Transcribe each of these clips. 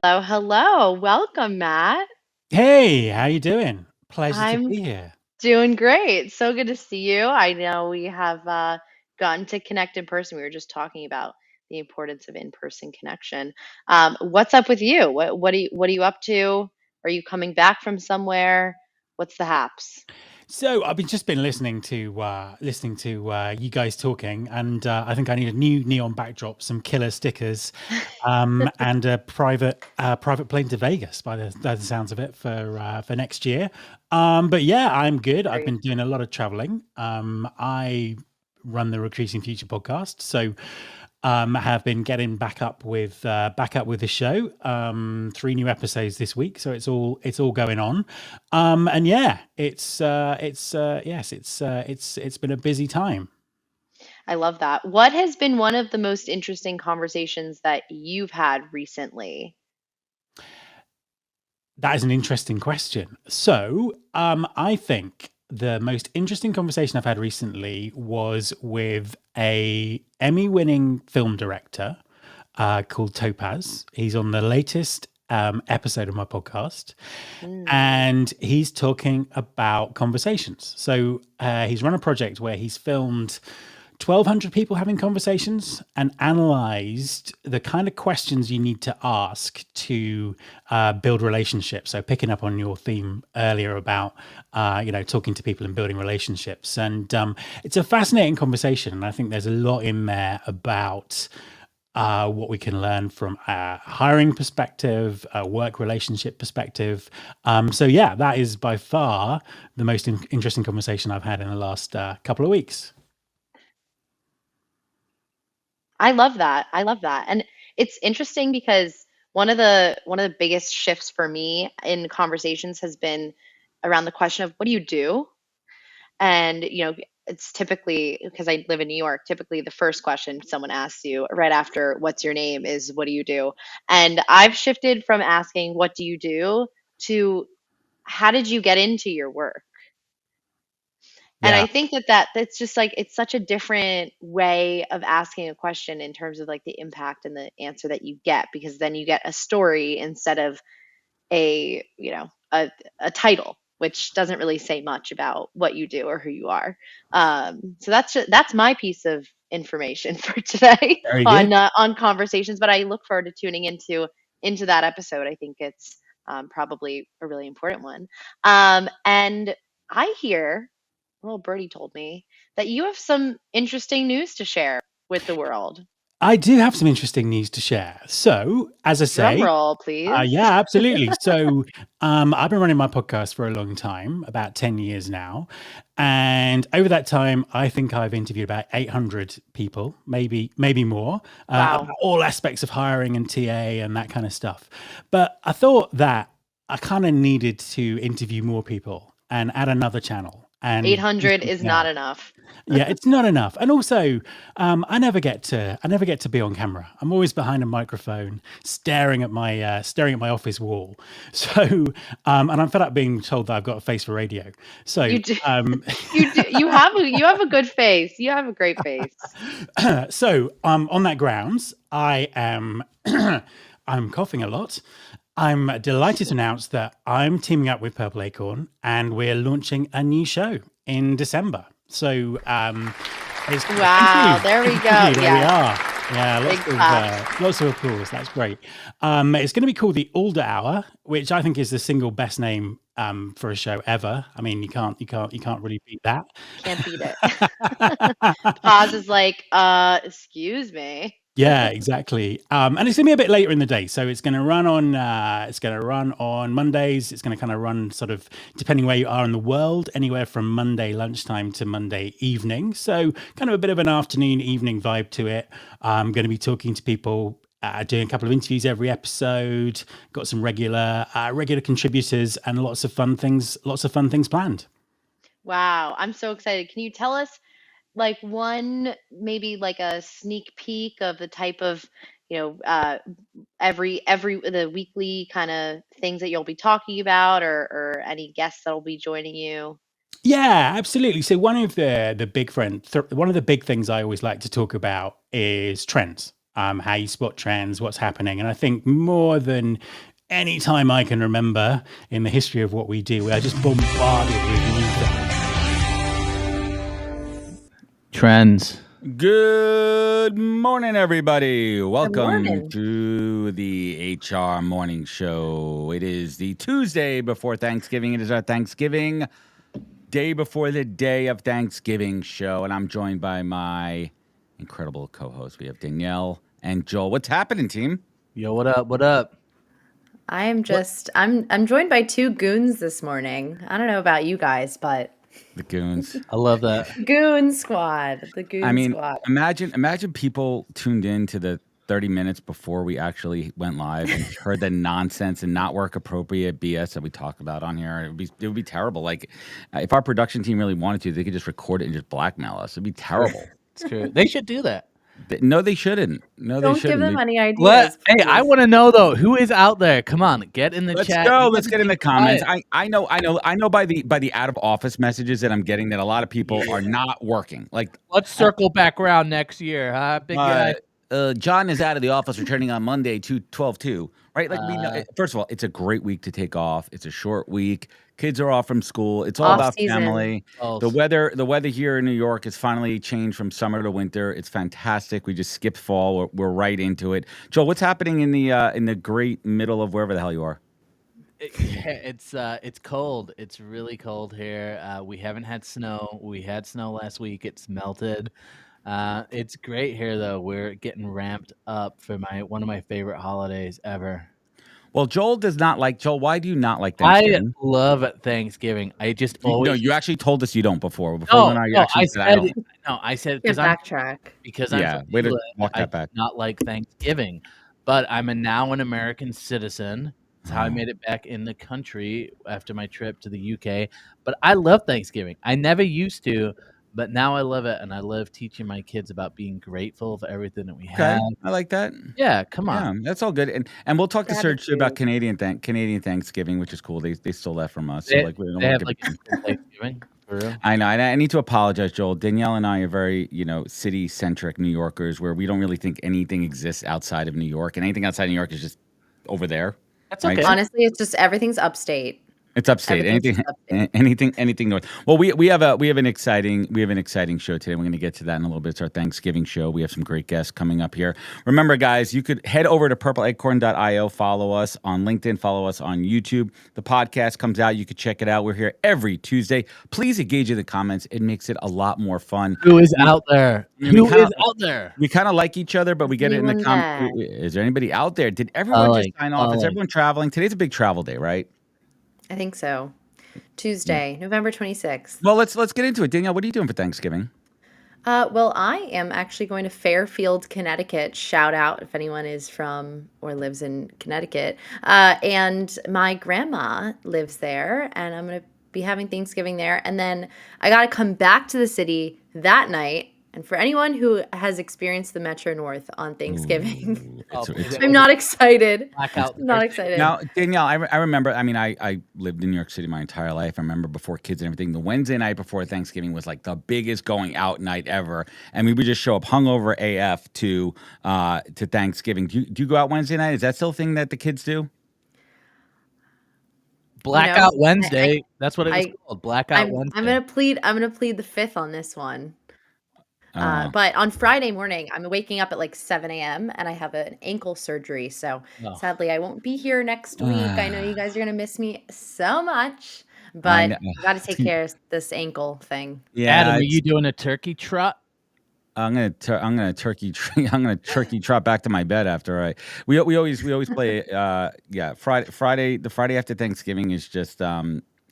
Hello, hello. Welcome, Matt. Hey, how you doing? Pleasure to I'm be here. doing great. So good to see you. I know we have gotten to connect in person. We were just talking about the importance of in-person connection. What's up with you? What are you up to? Are you coming back from somewhere? What's the haps? So I've been just been listening to you guys talking, and I think I need a new neon backdrop, some killer stickers, and a private plane to Vegas by the sounds of it for next year. But yeah, I'm good. I've Great. been doing a lot of traveling. I run the Recruiting Future podcast, so have been getting back up with the show. Three new episodes this week, so it's all going on. And yeah, it's been a busy time. I love that. What has been one of the most interesting conversations that you've had recently? That is an interesting question. So, I think the most interesting conversation I've had recently was with a Emmy-winning film director called Topaz. He's on the latest episode of my podcast, Mm. and he's talking about conversations. So he's run a project where he's filmed 1,200 people having conversations and analyzed the kind of questions you need to ask to build relationships. So picking up on your theme earlier about talking to people and building relationships, and it's a fascinating conversation. And I think there's a lot in there about what we can learn from a hiring perspective, a work relationship perspective. So yeah, that is by far the most interesting conversation I've had in the last couple of weeks. I love that. I love that. And it's interesting because one of the biggest shifts for me in conversations has been around the question of what do you do? And it's typically because I live in New York, typically the first question someone asks you right after what's your name is what do you do? And I've shifted from asking what do you do to how did you get into your work? And Yeah. I think that's just like it's such a different way of asking a question in terms of like the impact and the answer that you get because then you get a story instead of a, a title, which doesn't really say much about what you do or who you are. So that's my piece of information for today Very good. on conversations. But I look forward to tuning into that episode. I think it's probably a really important one. And I hear a little birdie told me that you have some interesting news to share with the world. I do have some interesting news to share. So, as I Drum say, roll, please. yeah, absolutely. So, I've been running my podcast for a long time, about 10 years now. And over that time, I think I've interviewed about 800 people, maybe more, Wow. about all aspects of hiring and TA and that kind of stuff. But I thought that I kind of needed to interview more people and add another channel and do 800 is something not else. enough. Yeah, it's not enough. And also, I never get to be on camera. I'm always behind a microphone, staring at my office wall. So, and I'm fed up being told that I've got a face for radio. So, You do, you have a good face. You have a great face. on that grounds, I am I'm coughing a lot. I'm delighted to announce that I'm teaming up with Purple Acorn, and we're launching a new show in December. So, thank Wow, you, there we thank go. you. There we Yes, are. Yeah, big claps. lots of applause. That's great. It's going to be called the Alder Hour, which I think is the single best name for a show ever. I mean, you can't really beat that. Can't beat it. Pause is like, excuse me. Yeah, exactly. And it's gonna be a bit later in the day, so it's gonna run on Mondays. It's gonna kind of run sort of depending where you are in the world, anywhere from Monday lunchtime to Monday evening. So kind of a bit of an afternoon evening vibe to it. I'm going to be talking to people. Doing a couple of interviews every episode, got some regular contributors, and lots of fun things planned. Wow, I'm so excited. Can you tell us like one maybe like a sneak peek of the type of you know uh every the weekly kind of things that you'll be talking about or any guests that'll be joining you? Yeah, absolutely. So one of the big things I always like to talk about is trends. how you spot trends, what's happening. And I think more than any time I can remember in the history of what we do, we are just bombarded with new things. Trends. Good morning, everybody. Welcome morning. to the HR Morning Show. It is the Tuesday before Thanksgiving. It is our Thanksgiving day before the day of Thanksgiving show, and I'm joined by my incredible co-hosts. We have Danielle and Joel. What's happening, team? Yo, what up? What up? I'm joined by two goons this morning. I don't know about you guys, but The goons. I love that. Goon Squad. The Goon Squad. Imagine people tuned in to the 30 minutes before we actually went live and heard the nonsense and not work appropriate BS that we talk about on here. It would be terrible. Like, if our production team really wanted to, they could just record it and just blackmail us. It'd be terrible. It's true. They should do that. No, they shouldn't. No, they Don't shouldn't. give them any ideas. Hey, I want to know though, who is out there? Come on, get in the Let's chat. go. Let's get in the comments. Quiet. I know by the out of office messages that I'm getting that a lot of people are not working. Like, Let's circle back around next year, huh? Big guy. John is out of the office, returning on Monday, 12/2. Right? Like, we know. First of all, it's a great week to take off. It's a short week. Kids are off from school. It's all about Off-season. family. The weather here in New York has finally changed from summer to winter. It's fantastic. We just skipped fall. We're right into it. Joel, what's happening in the great middle of wherever the hell you are? It's cold. It's really cold here. We haven't had snow. We had snow last week. It's melted. It's great here though. We're getting ramped up for one of my favorite holidays ever. Well, Joel, why do you not like Thanksgiving? I love Thanksgiving. I just always. No, you actually told us you don't before. I said Good backtrack. because Yeah, I'm way from to England, walk that I back. do not like Thanksgiving, but I'm now an American citizen. That's how I made it back in the country after my trip to the UK. But I love Thanksgiving. I never used to, but now I love it, and I love teaching my kids about being grateful for everything that we have. I like that. Yeah, come Yeah, on. that's all good. And we'll talk to Serge too about Gratitude. Canadian Thanksgiving, which is cool. They stole that from us. So They, like we don't they wanna have give- like a cool Thanksgiving for real. I know. I need to apologize, Joel. Danielle and I are very, city centric New Yorkers, where we don't really think anything exists outside of New York, and anything outside New York is just over there. That's Right. okay. Honestly, it's just everything's upstate. It's upstate. Everything's Anything north. Well, we have an exciting show today. We're going to get to that in a little bit. It's our Thanksgiving show. We have some great guests coming up here. Remember, guys, you could head over to purpleacorn.io, follow us on LinkedIn, follow us on YouTube. The podcast comes out. You could check it out. We're here every Tuesday. Please engage in the comments. It makes it a lot more fun. Who is out there? Who is out there? We kind of like each other, but we get it in the Anyone comments. Is there anybody out there? Did everyone just sign off? Is everyone traveling? Today's a big travel day, right? I think so. Tuesday, November 26th. Well, let's get into it. Danielle, what are you doing for Thanksgiving? Well, I am actually going to Fairfield, Connecticut. Shout out if anyone is from or lives in Connecticut. And my grandma lives there, and I'm going to be having Thanksgiving there. And then I got to come back to the city that night. And for anyone who has experienced the Metro North on Thanksgiving, I'm not excited. Blackout. I'm not excited. Now, Danielle, I remember, I lived in New York City my entire life. I remember before kids and everything, the Wednesday night before Thanksgiving was like the biggest going out night ever. And we would just show up hungover AF to Thanksgiving. Do you go out Wednesday night? Is that still a thing that the kids do? Blackout Wednesday. That's what it was called. Blackout Wednesday. I'm gonna plead the fifth on this one. But on Friday morning, I'm waking up at like 7 a.m. and I have an ankle surgery. So sadly, I won't be here next week. I know you guys are going to miss me so much, but I got to take care of this ankle thing. Yeah, Adam, are you doing a turkey trot? I'm gonna turkey trot back to my bed after we always play Friday. The Friday after Thanksgiving is just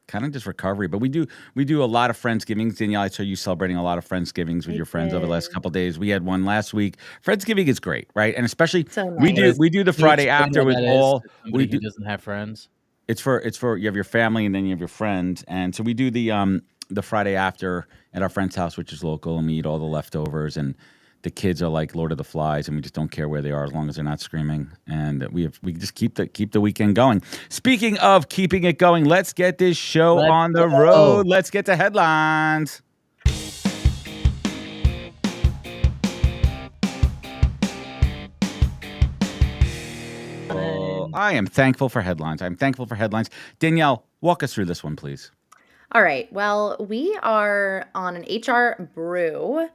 kind of just recovery, but we do a lot of Friendsgivings. Danielle, I saw you celebrating a lot of Friendsgivings with your friends over the last couple of days. We had one last week. Friendsgiving is great, right? And especially So nice. we do the Friday after with all. Somebody who doesn't have friends. It's for you have your family and then you have your friends, and so we do the Friday after at our friend's house, which is local, and we eat all the leftovers. And the kids are like Lord of the Flies, and we just don't care where they are as long as they're not screaming. And we just keep the weekend going. Speaking of keeping it going, let's get this show on the road. Let's get to headlines. I am thankful for headlines. I'm thankful for headlines. Danielle, walk us through this one, please. All right. Well, we are on an hrbrew.com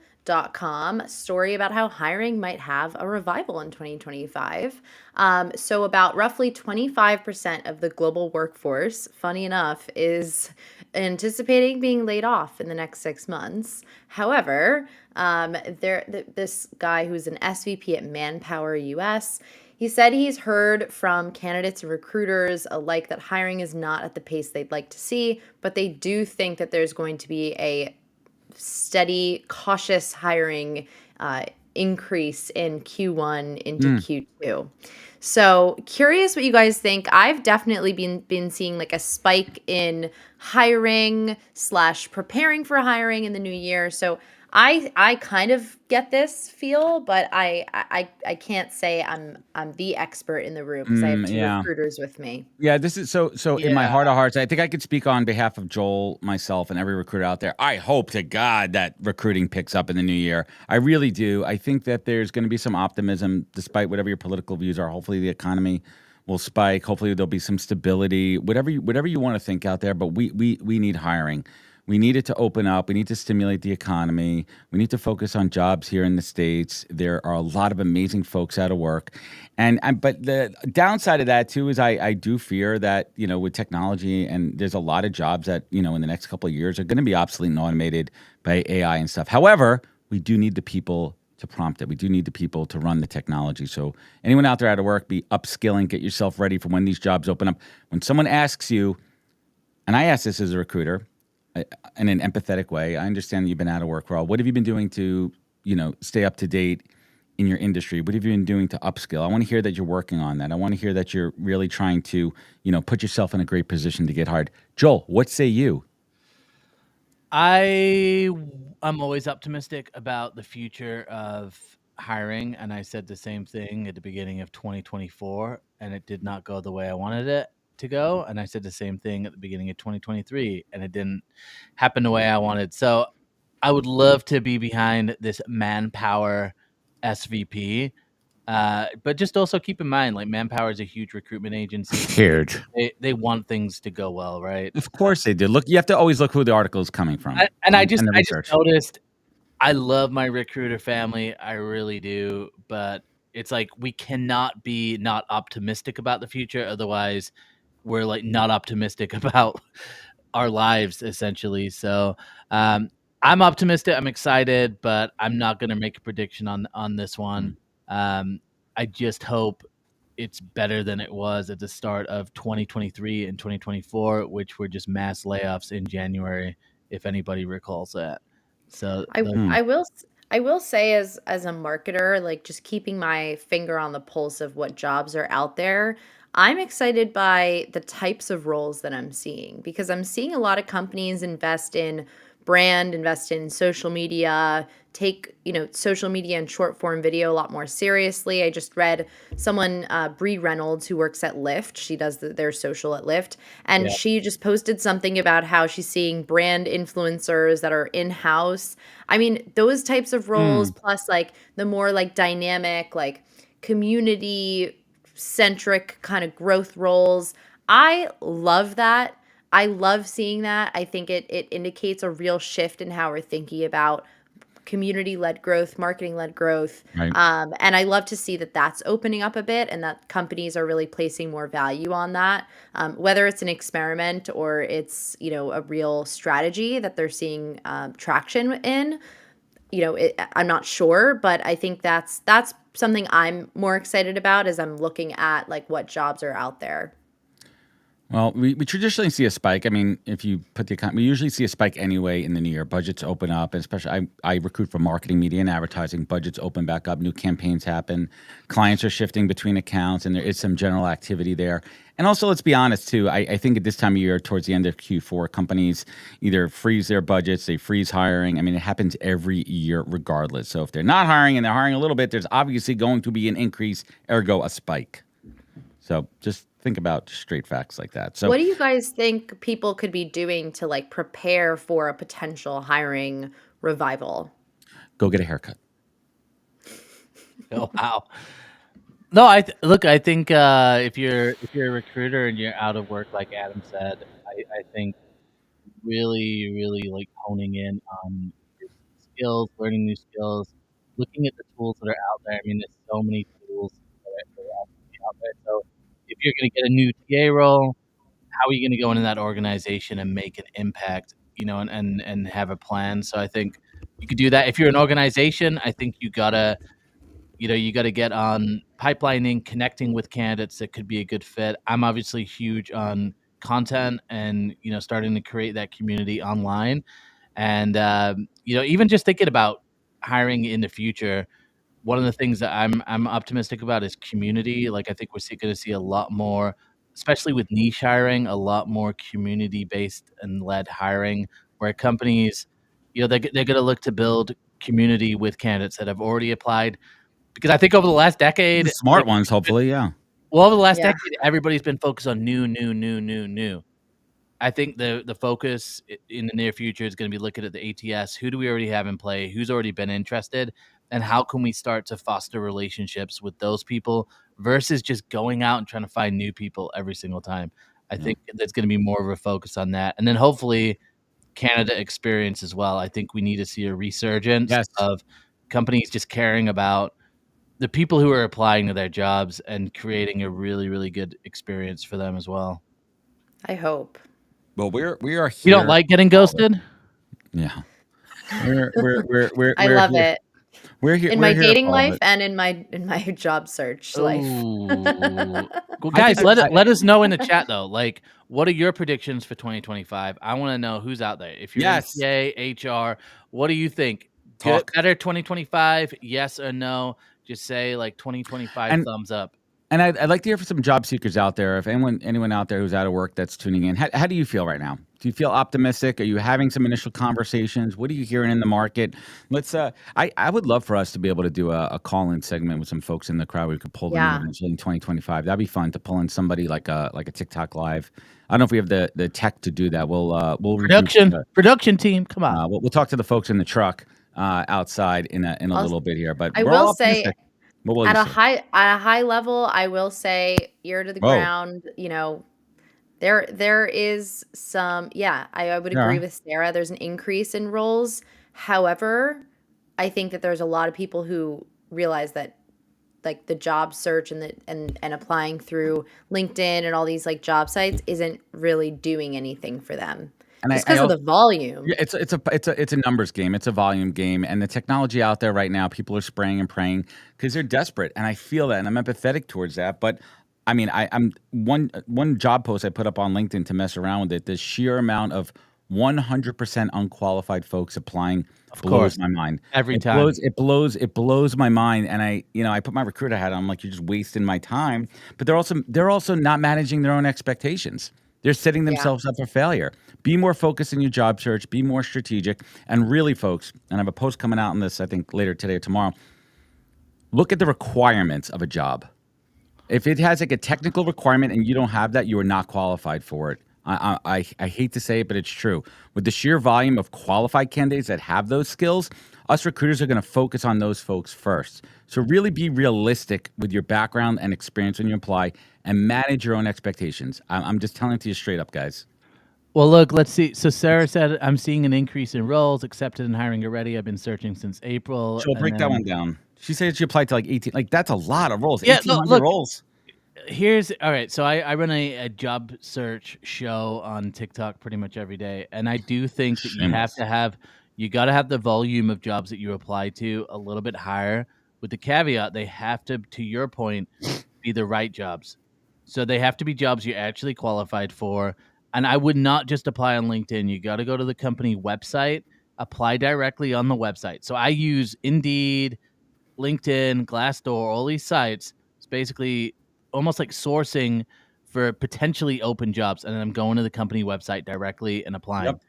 story about how hiring might have a revival in 2025. So, about roughly 25% of the global workforce, funny enough, is anticipating being laid off in the next 6 months. However, this guy who's an SVP at Manpower US, he said he's heard from candidates and recruiters alike that hiring is not at the pace they'd like to see, but they do think that there's going to be a steady, cautious hiring increase in Q1 into Q2. So curious what you guys think. I've definitely been seeing like a spike in hiring / preparing for hiring in the new year. So I kind of get this feel, but I can't say I'm the expert in the room because I have two Yeah. recruiters with me. Yeah, this is so in my Yeah. heart of hearts, I think I could speak on behalf of Joel, myself, and every recruiter out there. I hope to God that recruiting picks up in the new year. I really do. I think that there's going to be some optimism despite whatever your political views are. Hopefully the economy will spike. Hopefully there'll be some stability. Whatever you want to think out there, but we need hiring. We need it to open up. We need to stimulate the economy. We need to focus on jobs here in the States. There are a lot of amazing folks out of work. But the downside of that too is I do fear that, with technology, and there's a lot of jobs that, in the next couple of years are going to be obsolete and automated by AI and stuff. However, we do need the people to prompt it. We do need the people to run the technology. So anyone out there out of work, be upskilling, get yourself ready for when these jobs open up. When someone asks you, and I ask this as a recruiter, in an empathetic way, I understand that you've been out of work for a while. What have you been doing to, stay up to date in your industry? What have you been doing to upskill? I want to hear that you're working on that. I want to hear that you're really trying to, put yourself in a great position to get hired. Joel, what say you? I'm always optimistic about the future of hiring, and I said the same thing at the beginning of 2024, and it did not go the way I wanted it to go. And I said the same thing at the beginning of 2023, and it didn't happen the way I wanted. So I would love to be behind this Manpower SVP. But just also keep in mind, like, Manpower is a huge recruitment agency. Huge. They want things to go well, right? Of course they did. Look, you have to always look who the article is coming from. I just the research. noticed, I love my recruiter family. I really do. But it's like we cannot be not optimistic about the future. Otherwise, we're like not optimistic about our lives, essentially. So I'm optimistic. I'm excited, but I'm not going to make a prediction on this one. I just hope it's better than it was at the start of 2023 and 2024, which were just mass layoffs in January, if anybody recalls that. So I will say as a marketer, like just keeping my finger on the pulse of what jobs are out there, I'm excited by the types of roles that I'm seeing because I'm seeing a lot of companies invest in brand, invest in social media, take, social media and short form video a lot more seriously. I just read someone, Bree Reynolds, who works at Lyft. She does their social at Lyft. And she just posted something about how she's seeing brand influencers that are in-house. I mean, those types of roles, plus like the more like dynamic, like community centric kind of growth roles. I love that. I love seeing that. I think it indicates a real shift in how we're thinking about community-led growth, marketing-led growth. Right. And I love to see that that's opening up a bit and that companies are really placing more value on that, whether it's an experiment or it's, a real strategy that they're seeing traction in. I'm not sure, but I think that's something I'm more excited about as I'm looking at like what jobs are out there. Well, we traditionally see a spike. I mean, if you put we usually see a spike anyway in the new year. Budgets open up, and especially I recruit for marketing, media, and advertising. Budgets open back up. New campaigns happen. Clients are shifting between accounts, and there is some general activity there. And also, let's be honest, too, I think at this time of year, towards the end of Q4, companies either freeze their budgets, they freeze hiring. I mean, it happens every year regardless. So if they're not hiring and they're hiring a little bit, there's obviously going to be an increase, ergo a spike. So just think about straight facts like that. So what do you guys think people could be doing to like prepare for a potential hiring revival? Go get a haircut. Oh, wow. No, look. I think if you're a recruiter and you're out of work, like Adam said, I think really like honing in on your skills, learning new skills, looking at the tools that are out there. I mean, there's so many tools that are out there. So if you're going to get a new TA role, how are you going to go into that organization and make an impact? And have a plan. So I think you could do that. If you're an organization, I think you got to get on pipelining, connecting with candidates that could be a good fit. I'm obviously huge on content and starting to create that community online, and even just thinking about hiring in the future. One of the things that I'm optimistic about is community. Like I think we're going to see a lot more, especially with niche hiring, a lot more community based and led hiring, where companies, they're going to look to build community with candidates that have already applied, because I think over the last The decade, smart ones, hopefully, yeah. well, over the last Yeah. decade, everybody's been focused on new. I think the focus in the near future is going to be looking at the ATS. Who do we already have in play? Who's already been interested? And how can we start to foster relationships with those people versus just going out and trying to find new people every single time? I think there's going to be more of a focus on that. And then hopefully Canada experience as well. I think we need to see a resurgence Yes. of companies just caring about the people who are applying to their jobs and creating a really good experience for them as well. I hope. Well, we are here. You don't like getting ghosted? Yeah. We're I love here. it. We're here In we're my here to dating follow life it. and in my job search life. Ooh. Well, I guys, think let us know in the chat though. Like, what are your predictions for 2025? I want to know who's out there. If you're Yes. in TA, HR, what do you think? Good, Talk. better 2025? Yes or no? Just say like 2025 And thumbs up. And I'd like to hear from some job seekers out there. If anyone out there who's out of work that's tuning in, how do you feel right now? Do you feel optimistic? Are you having some initial conversations? What are you hearing in the market? Let's. I would love for us to be able to do a call-in segment with some folks in the crowd. We could pull them in Yeah. eventually in 2025. That'd be fun to pull in somebody like a TikTok live. I don't know if we have the tech to do that. We'll regroup. Production team, come on. We'll talk to the folks in the truck outside in a I'll- little bit here. But I we're will all say optimistic. What will at you a say? high level, I will say ear to the Whoa. ground, there is some, I would agree Yeah. with Sarah. There's an increase in roles. However, I think that there's a lot of people who realize that like the job search and applying through LinkedIn and all these like job sites isn't really doing anything for them. And Just because of the volume. Yeah, it's a numbers game. It's a volume game, and the technology out there right now, people are spraying and praying because they're desperate, and I feel that, and I'm empathetic towards that. But I mean, I'm one job post I put up on LinkedIn to mess around with it. The sheer amount of 100% unqualified folks applying blows my mind Every time. It blows my mind, and I put my recruiter hat on. I'm like, you're just wasting my time. But they're also not managing their own expectations. They're setting themselves up for failure. Be more focused in your job search. Be more strategic. And really, folks, and I have a post coming out on this, I think, later today or tomorrow. Look at the requirements of a job. If it has like a technical requirement and you don't have that, you are not qualified for it. I hate to say it, but it's true. With the sheer volume of qualified candidates that have those skills, us recruiters are going to focus on those folks first. So really be realistic with your background and experience when you apply and manage your own expectations. I'm just telling it to you straight up, guys. Well, look, let's see. So Sarah said, I'm seeing an increase in roles accepted and hiring already. I've been searching since April. She'll break that one down. She said she applied to like 18. Like, that's a lot of roles. Yeah, 1,800 look, roles. All right. So I run a job search show on TikTok pretty much every day. And I do think that you got to have the volume of jobs that you apply to a little bit higher, with the caveat they have to your point, be the right jobs. So they have to be jobs you're actually qualified for. And I would not just apply on LinkedIn. You got to go to the company website, apply directly on the website. So I use Indeed, LinkedIn, Glassdoor, all these sites. It's basically almost like sourcing for potentially open jobs. And then I'm going to the company website directly and applying. Yep.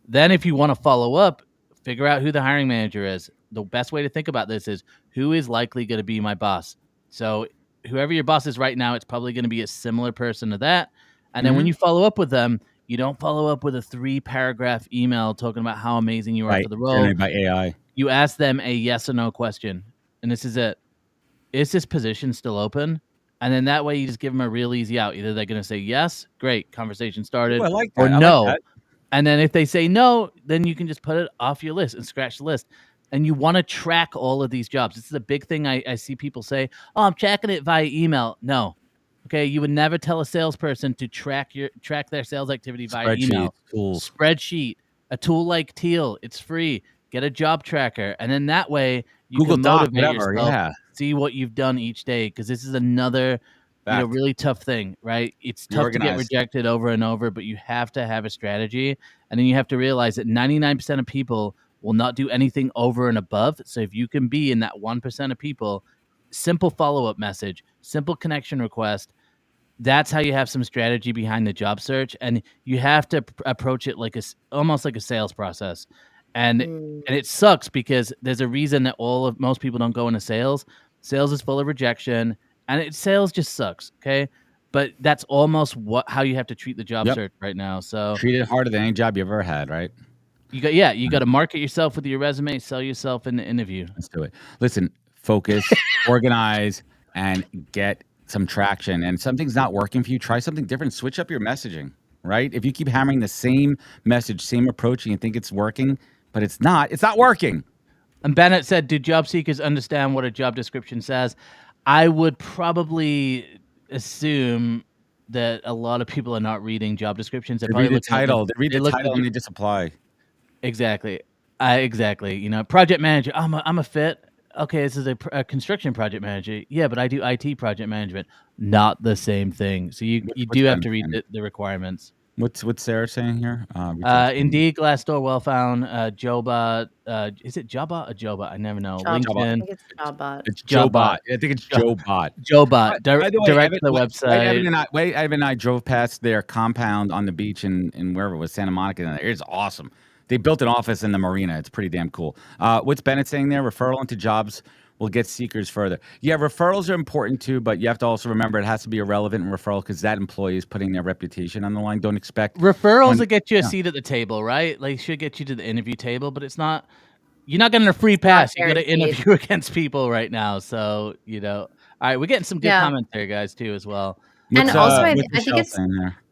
Then if you want to follow up, figure out who the hiring manager is. The best way to think about this is who is likely going to be my boss. So whoever your boss is right now, it's probably going to be a similar person to that. And then when you follow up with them, you don't follow up with a 3-paragraph email talking about how amazing you are for the role. Generated by AI. You ask them a yes or no question, and this is it. is this position still open? And then that way you just give them a real easy out. Either they're going to say yes, great, conversation started, Ooh, I like or that. I like no. that. And then if they say no, then you can just put it off your list and scratch the list. And you want to track all of these jobs. This is a big thing I see people say, oh, I'm tracking it via email. No. Okay, you would never tell a salesperson to track their sales activity via Spreadsheet email. tools. Spreadsheet, a tool like Teal, it's free. Get a job tracker, and then that way you Google can Doc, motivate whatever. yourself, Yeah. see what you've done each day, because this is another Fact. really tough thing, right? It's Be tough to get organized. rejected over and over, but you have to have a strategy, and then you have to realize that 99% of people will not do anything over and above. So if you can be in that 1% of people, simple follow-up message, simple connection request, that's how you have some strategy behind the job search, and you have to approach it like almost like a sales process. And it sucks because there's a reason that most people don't go into sales. Sales is full of rejection, and sales just sucks. Okay, but that's almost how you have to treat the job search right now. So treat it harder than any job you've ever had, right? you got to market yourself with your resume, sell yourself in the interview. Let's do it. Listen, focus, organize, and get some traction. And something's not working for you, try something different. Switch up your messaging, right? If you keep hammering the same message, same approach, and you think it's working, but it's not working. And Bennett said, do job seekers understand what a job description says? I would probably assume that a lot of people are not reading job descriptions. They read the title. They read the title and they just apply. Exactly. Exactly. Project manager. I'm a fit. Okay, this is a construction project manager. Yeah, but I do IT project management. Not the same thing. So you do have to read the requirements. What's Sarah saying here? Indeed, Glassdoor, Well Found, Jobot. Is it Jobot or Jobot? I never know. Jobot. LinkedIn. I think it's Jobot. It's Jobot. I think it's Jobot. Jobot. By the way, Direct to the website. Evan and I drove past their compound on the beach in wherever it was, Santa Monica. It's awesome. They built an office in the marina. It's pretty damn cool. What's Bennett saying there? Referral into jobs will get seekers further. Yeah, referrals are important too, but you have to also remember it has to be a relevant referral because that employee is putting their reputation on the line. Don't expect referrals to get you a seat at the table, right? Like should get you to the interview table, but it's not. You're not getting a free pass. You got to interview against people right now. So all right, we're getting some good comments there, guys, too, as well. And also,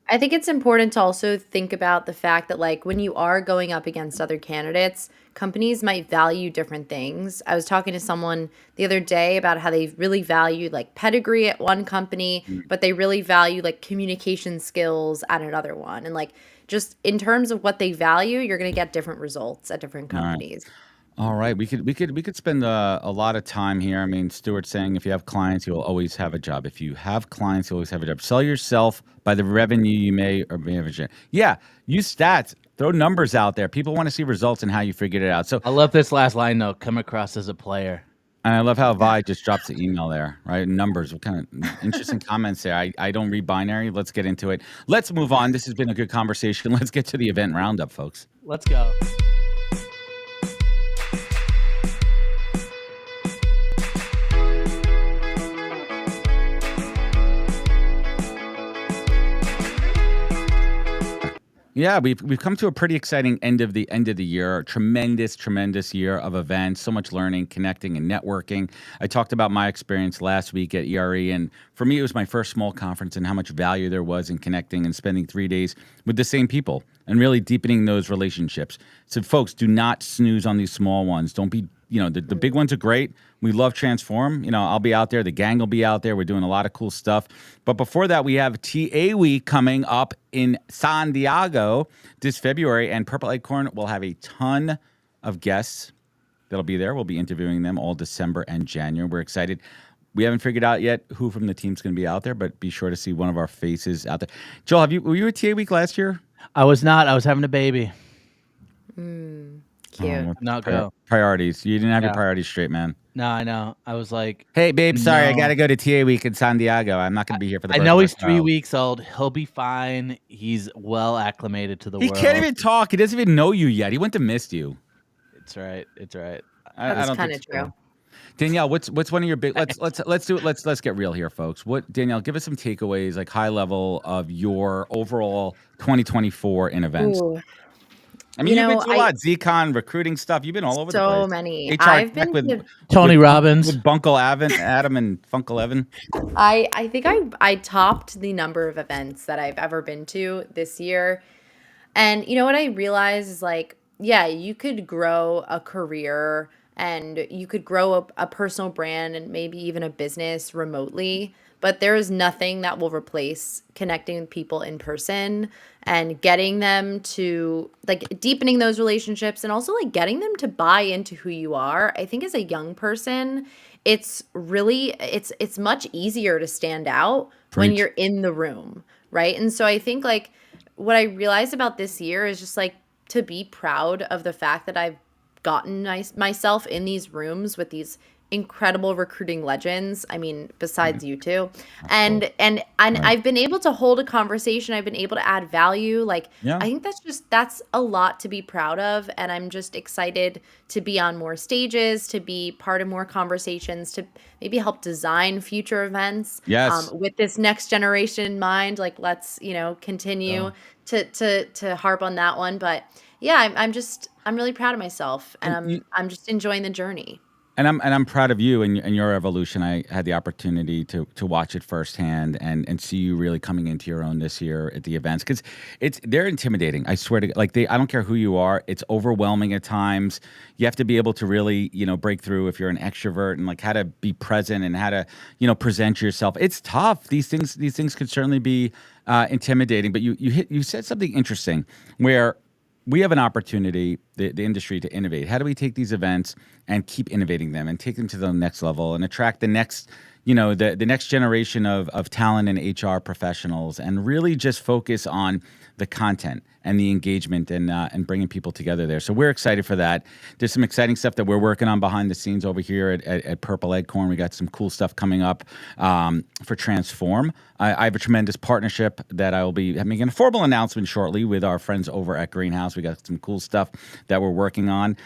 I think it's important to also think about the fact that like when you are going up against other candidates, companies might value different things. I was talking to someone the other day about how they really value like pedigree at one company, but they really value like communication skills at another one. And like just in terms of what they value, you're going to get different results at different companies. All right, we could spend a lot of time here. I mean, Stuart's saying if you have clients, you'll always have a job. If you have clients, you always have a job. Sell yourself by the revenue you may or may have. Yeah, use stats. Throw numbers out there. People want to see results and how you figured it out. So I love this last line though. Come across as a player. And I love how Vi just drops the email there, right? Numbers. What kind of interesting comments there. I don't read binary. Let's get into it. Let's move on. This has been a good conversation. Let's get to the event roundup, folks. Let's go. Yeah, we've come to a pretty exciting end of the year. Tremendous year of events. So much learning, connecting, and networking. I talked about my experience last week at ERIN, and for me, it was my first small conference, and how much value there was in connecting and spending 3 days with the same people and really deepening those relationships. So, folks, do not snooze on these small ones. Don't be. The big ones are great. We love Transform. I'll be out there. The gang will be out there. We're doing a lot of cool stuff. But before that, we have TA Week coming up in San Diego this February. And Purple Acorn will have a ton of guests that'll be there. We'll be interviewing them all December and January. We're excited. We haven't figured out yet who from the team's going to be out there, but be sure to see one of our faces out there. Joel, were you at TA Week last year? I was not. I was having a baby. Cute. Not go. Priorities. You didn't have your priorities straight, man. No, I know. I was like, hey, babe, sorry, I got to go to TA Week in San Diego. I'm not going to be here for the birth. I know he's 3 weeks old. He'll be fine. He's well acclimated to the world. He can't even talk. He doesn't even know you yet. He went to miss you. It's right. That's kind of true. Danielle, what's one of your big? Let's do it. Let's get real here, folks. Danielle? Give us some takeaways, like high level of your overall 2024 in events. Ooh. I mean, You you've been know, to a lot. Zcon, recruiting stuff. You've been all over the place. so many. HR I've Tech been with to Tony with Robbins. with Bunkle Adam and Funkle Evan. I think I topped the number of events that I've ever been to this year. And you know what I realize is like, yeah, you could grow a career and you could grow a personal brand and maybe even a business remotely, but there is nothing that will replace connecting with people in person and getting them to like deepening those relationships and also like getting them to buy into who you are. I think as a young person, it's much easier to stand out when Preach. you're in the room, right? And so I think like what I realized about this year is just like to be proud of the fact that I've gotten myself in these rooms with these incredible recruiting legends. I mean, besides you two, Cool. and Right. I've been able to hold a conversation. I've been able to add value. Like Yeah. I think that's a lot to be proud of, and I'm just excited to be on more stages, to be part of more conversations, to maybe help design future events Yes. with this next generation in mind. Like let's continue to harp on that one. But yeah, I'm really proud of myself, and And you, I'm just enjoying the journey. and I'm proud of you and your evolution. I had the opportunity to watch it firsthand and see you really coming into your own this year at the events because they're intimidating. I swear to like I don't care who you are. It's overwhelming at times. You have to be able to really break through if you're an extrovert and like how to be present and how to present yourself. It's tough. These things could certainly be intimidating. But you said something interesting where we have an opportunity, the industry, to innovate. How do we take these events and keep innovating them and take them to the next level and attract the next, the next generation of talent and HR professionals and really just focus on the content and the engagement and bringing people together there. So we're excited for that. There's some exciting stuff that we're working on behind the scenes over here at Purple Acorn. We got some cool stuff coming up for Transform. I have a tremendous partnership that I will be making a formal announcement shortly with our friends over at Greenhouse. We got some cool stuff that we're working on.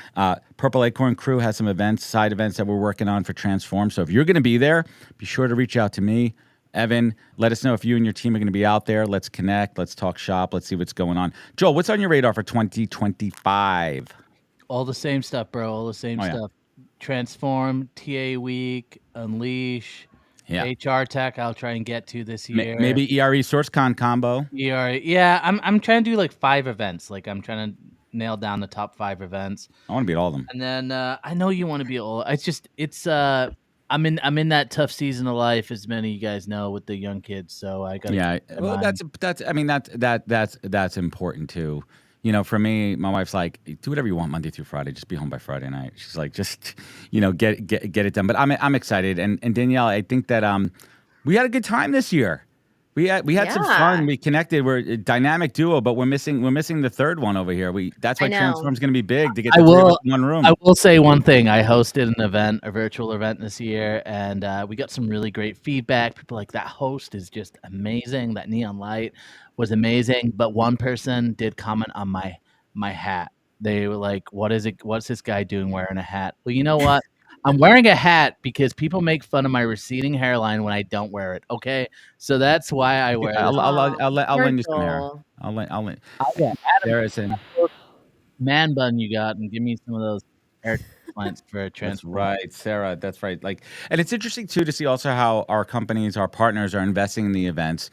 Purple Acorn crew has some side events that we're working on for Transform. So if you're going to be there, be sure to reach out to me. Evan, let us know if you and your team are going to be out there. Let's connect. Let's talk shop. Let's see what's going on. Joel, what's on your radar for 2025? All the same stuff, bro. All the same stuff. Transform, TA Week, Unleash, HR Tech. I'll try and get to this year. Maybe ERE SourceCon combo. ERE, yeah. I'm trying to do like 5 events. Like I'm trying to nail down the top 5 events. I want to be at all of them. And then I know you want to be at all. I'm in that tough season of life, as many of you guys know, with the young kids. So I got well, that's important too. For me, my wife's like, do whatever you want Monday through Friday. Just be home by Friday night. She's like, just get it done. But I'm excited. And Danielle, I think that we had a good time this year. We had some fun. We connected. We're a dynamic duo, but we're missing the third one over here. That's why Transform's going to be big to get the three of us in one room. I will say one thing. I hosted an event, a virtual event this year, and we got some really great feedback. People like, that host is just amazing. That neon light was amazing. But one person did comment on my hat. They were like, "What is it? What's this guy doing wearing a hat?" Well, you know what? I'm wearing a hat because people make fun of my receding hairline when I don't wear it. Okay, so that's why I wear it. I'll lend you some hair. I'll lend. There is a man bun you got, and give me some of those hair transplants for Transform. That's right, Sarah. That's right. And it's interesting too to see also how our companies, our partners, are investing in the events,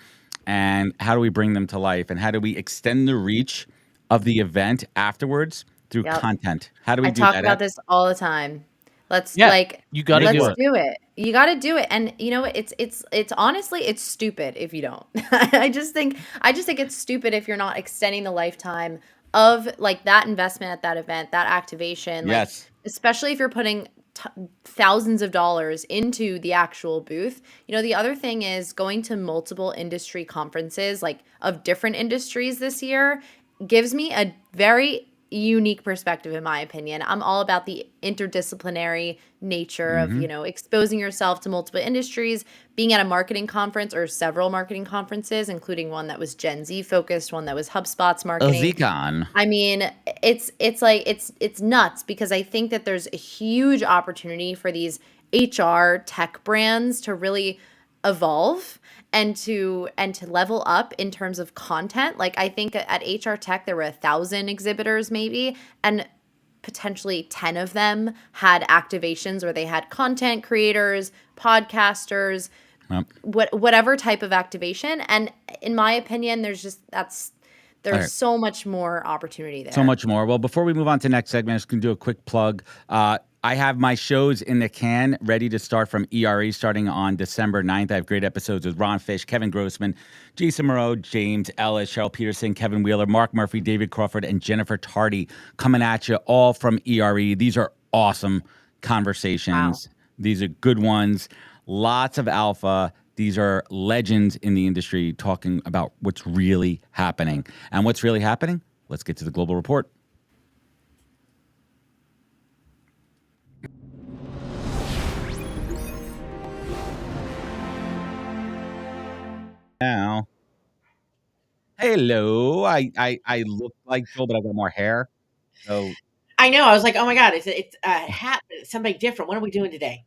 and how do we bring them to life, and how do we extend the reach of the event afterwards through content? How do we do that? I talk about this all the time. Let's you got to do it. You got to do it. And it's honestly, it's stupid if you don't. I just think it's stupid if you're not extending the lifetime of like that investment at that event, that activation. Yes. Like, especially if you're putting thousands of dollars into the actual booth. The other thing is going to multiple industry conferences, like of different industries this year, gives me a very unique perspective, in my opinion. I'm all about the interdisciplinary nature of, exposing yourself to multiple industries, being at a marketing conference or several marketing conferences, including one that was Gen Z focused, one that was HubSpot's marketing. Zcon. I mean, it's nuts because I think that there's a huge opportunity for these HR tech brands to really evolve and to level up in terms of content. Like I think at HR Tech there were 1,000 exhibitors maybe, and potentially 10 of them had activations where they had content creators, podcasters, Yep. whatever type of activation. And in my opinion, All there's right. so much more opportunity So there. much more. Well, before we move on to the next segment, I'm just going to do a quick plug. I have my shows in the can ready to start from ERE starting on December 9th. I have great episodes with Ron Fish, Kevin Grossman, Jason Moreau, James Ellis, Cheryl Peterson, Kevin Wheeler, Mark Murphy, David Crawford, and Jennifer Tardy coming at you all from ERE. These are awesome conversations. Wow. These are good ones. Lots of alpha. These are legends in the industry talking about what's really happening. And what's really happening? Let's get to the global report. Now, hello. I look like Joel, but I got more hair. So, I know. I was like, oh my God, it's a hat, but it's somebody different. What are we doing today?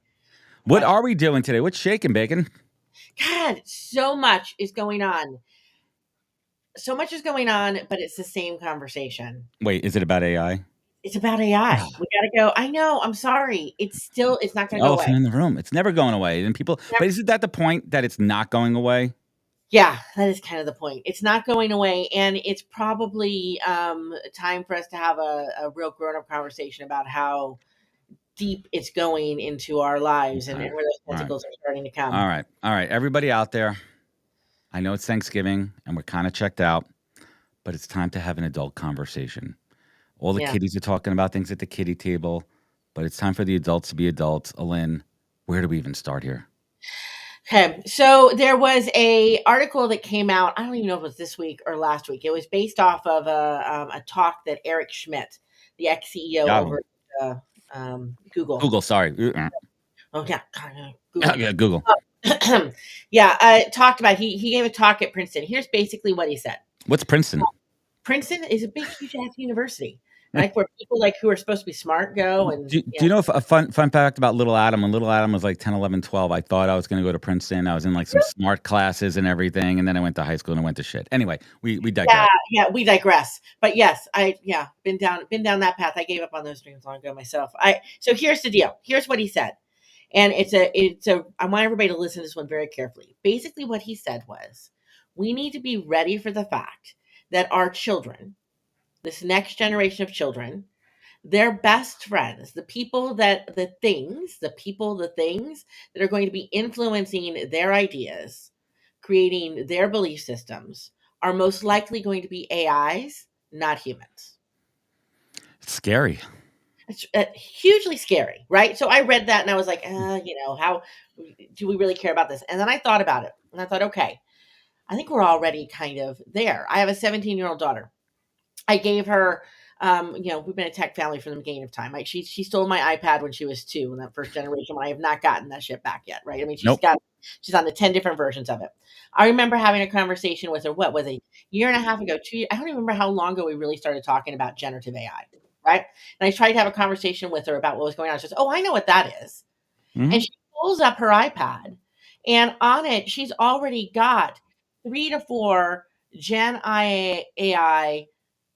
what But are we doing today? What's shaking, bacon? God, so much is going on. So much is going on, but it's the same conversation. Wait, is it about AI? It's about AI. We gotta go. I know. I'm sorry. It's not gonna go Elephant away. in the room. It's never going away. And people, but isn't that the point that it's not going away? Yeah, that is kind of the point. It's not going away, and it's probably time for us to have a real grown-up conversation about how deep it's going into our lives and Okay. where those All right. tentacles are starting to come. All right. All right. Everybody out there, I know it's Thanksgiving and we're kind of checked out, but it's time to have an adult conversation. All the Yeah. kiddies are talking about things at the kiddie table, but it's time for the adults to be adults. Alin, where do we even start here? Okay, so there was a article that came out. I don't even know if it was this week or last week. It was based off of a talk that Eric Schmidt, the ex CEO Yahoo. over at Google. Google, sorry. Oh yeah, Google. Yeah, Google. Talked about. He gave a talk at Princeton. Here's basically what he said. What's Princeton? Princeton is a big, huge ass university, like where people like who are supposed to be smart go. And Do you know a fun fact about little Adam? When little Adam was like 10, 11, 12, I thought I was going to go to Princeton. I was in like some smart classes and everything. And then I went to high school and I went to shit. Anyway, we digress. Yeah, we digress. But yes, been down that path. I gave up on those dreams long ago myself. So here's the deal. Here's what he said. And I want everybody to listen to this one very carefully. Basically what he said was, we need to be ready for the fact that our children, this next generation of children, their best friends, the things that are going to be influencing their ideas, creating their belief systems, are most likely going to be AIs, not humans. It's scary. It's hugely scary, right? So I read that and I was like, how do we really care about this? And then I thought about it and I thought, okay, I think we're already kind of there. I have a 17-year-old daughter. I gave her, we've been a tech family from the beginning of time. She stole my iPad when she was 2 in that first generation when I have not gotten that shit back yet, right? I mean, she's on the 10 different versions of it. I remember having a conversation with her, what was it, a year and a half ago, 2 years, I don't even remember how long ago we really started talking about generative AI, right? And I tried to have a conversation with her about what was going on. She says, oh, I know what that is. Mhm. And she pulls up her iPad, and on it, she's already got 3 to 4 Gen AI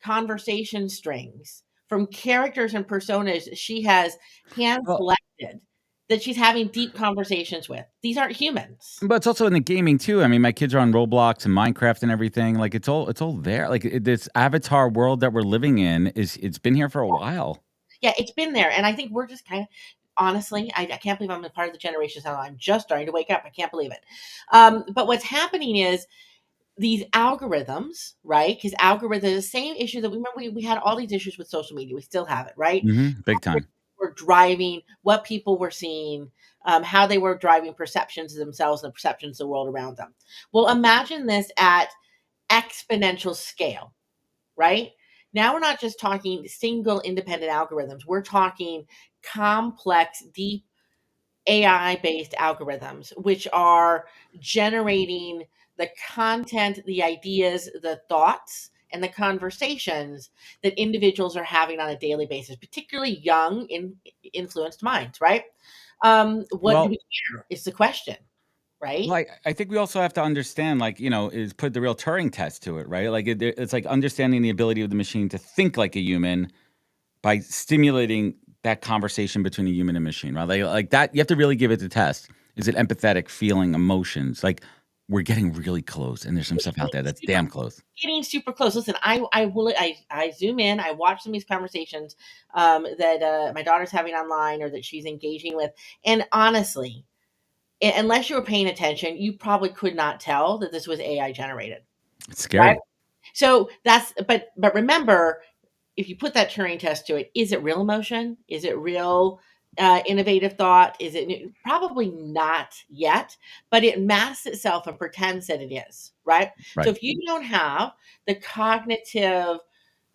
conversation strings from characters and personas she has hand selected that she's having deep conversations with. These aren't humans. But it's also in the gaming too. I mean, my kids are on Roblox and Minecraft and everything. Like it's all there. Like this avatar world that we're living in it's been here for a while. Yeah, it's been there. And I think we're just kind of, honestly, I can't believe I'm a part of the generation now. I'm just starting to wake up. I can't believe it. But what's happening is these algorithms, right? Because algorithms, the same issue that we had all these issues with social media. We still have it, right? Mm-hmm. Big time. We're driving what people were seeing, how they were driving perceptions of themselves and the perceptions of the world around them. Well, imagine this at exponential scale, right? Now we're not just talking single independent algorithms. We're talking complex, deep AI-based algorithms, which are generating the content, the ideas, the thoughts, and the conversations that individuals are having on a daily basis, particularly young, influenced minds, right? What do we care is the question, right? Like, I think we also have to understand, like, is put the real Turing test to it, right? Like, it's like understanding the ability of the machine to think like a human by stimulating that conversation between a human and machine, right? Like that, you have to really give it the test. Is it empathetic, feeling, emotions? Like, we're getting really close, and there's some stuff out there that's damn close. Getting super close. Listen, I zoom in, I watch some of these conversations that my daughter's having online or that she's engaging with, and honestly, unless you were paying attention, you probably could not tell that this was AI generated. It's scary. So but remember, if you put that Turing test to it, is it real emotion? Is it real innovative thought? Is it probably not yet, but it masks itself and pretends that it is, right? Right. So if you don't have the cognitive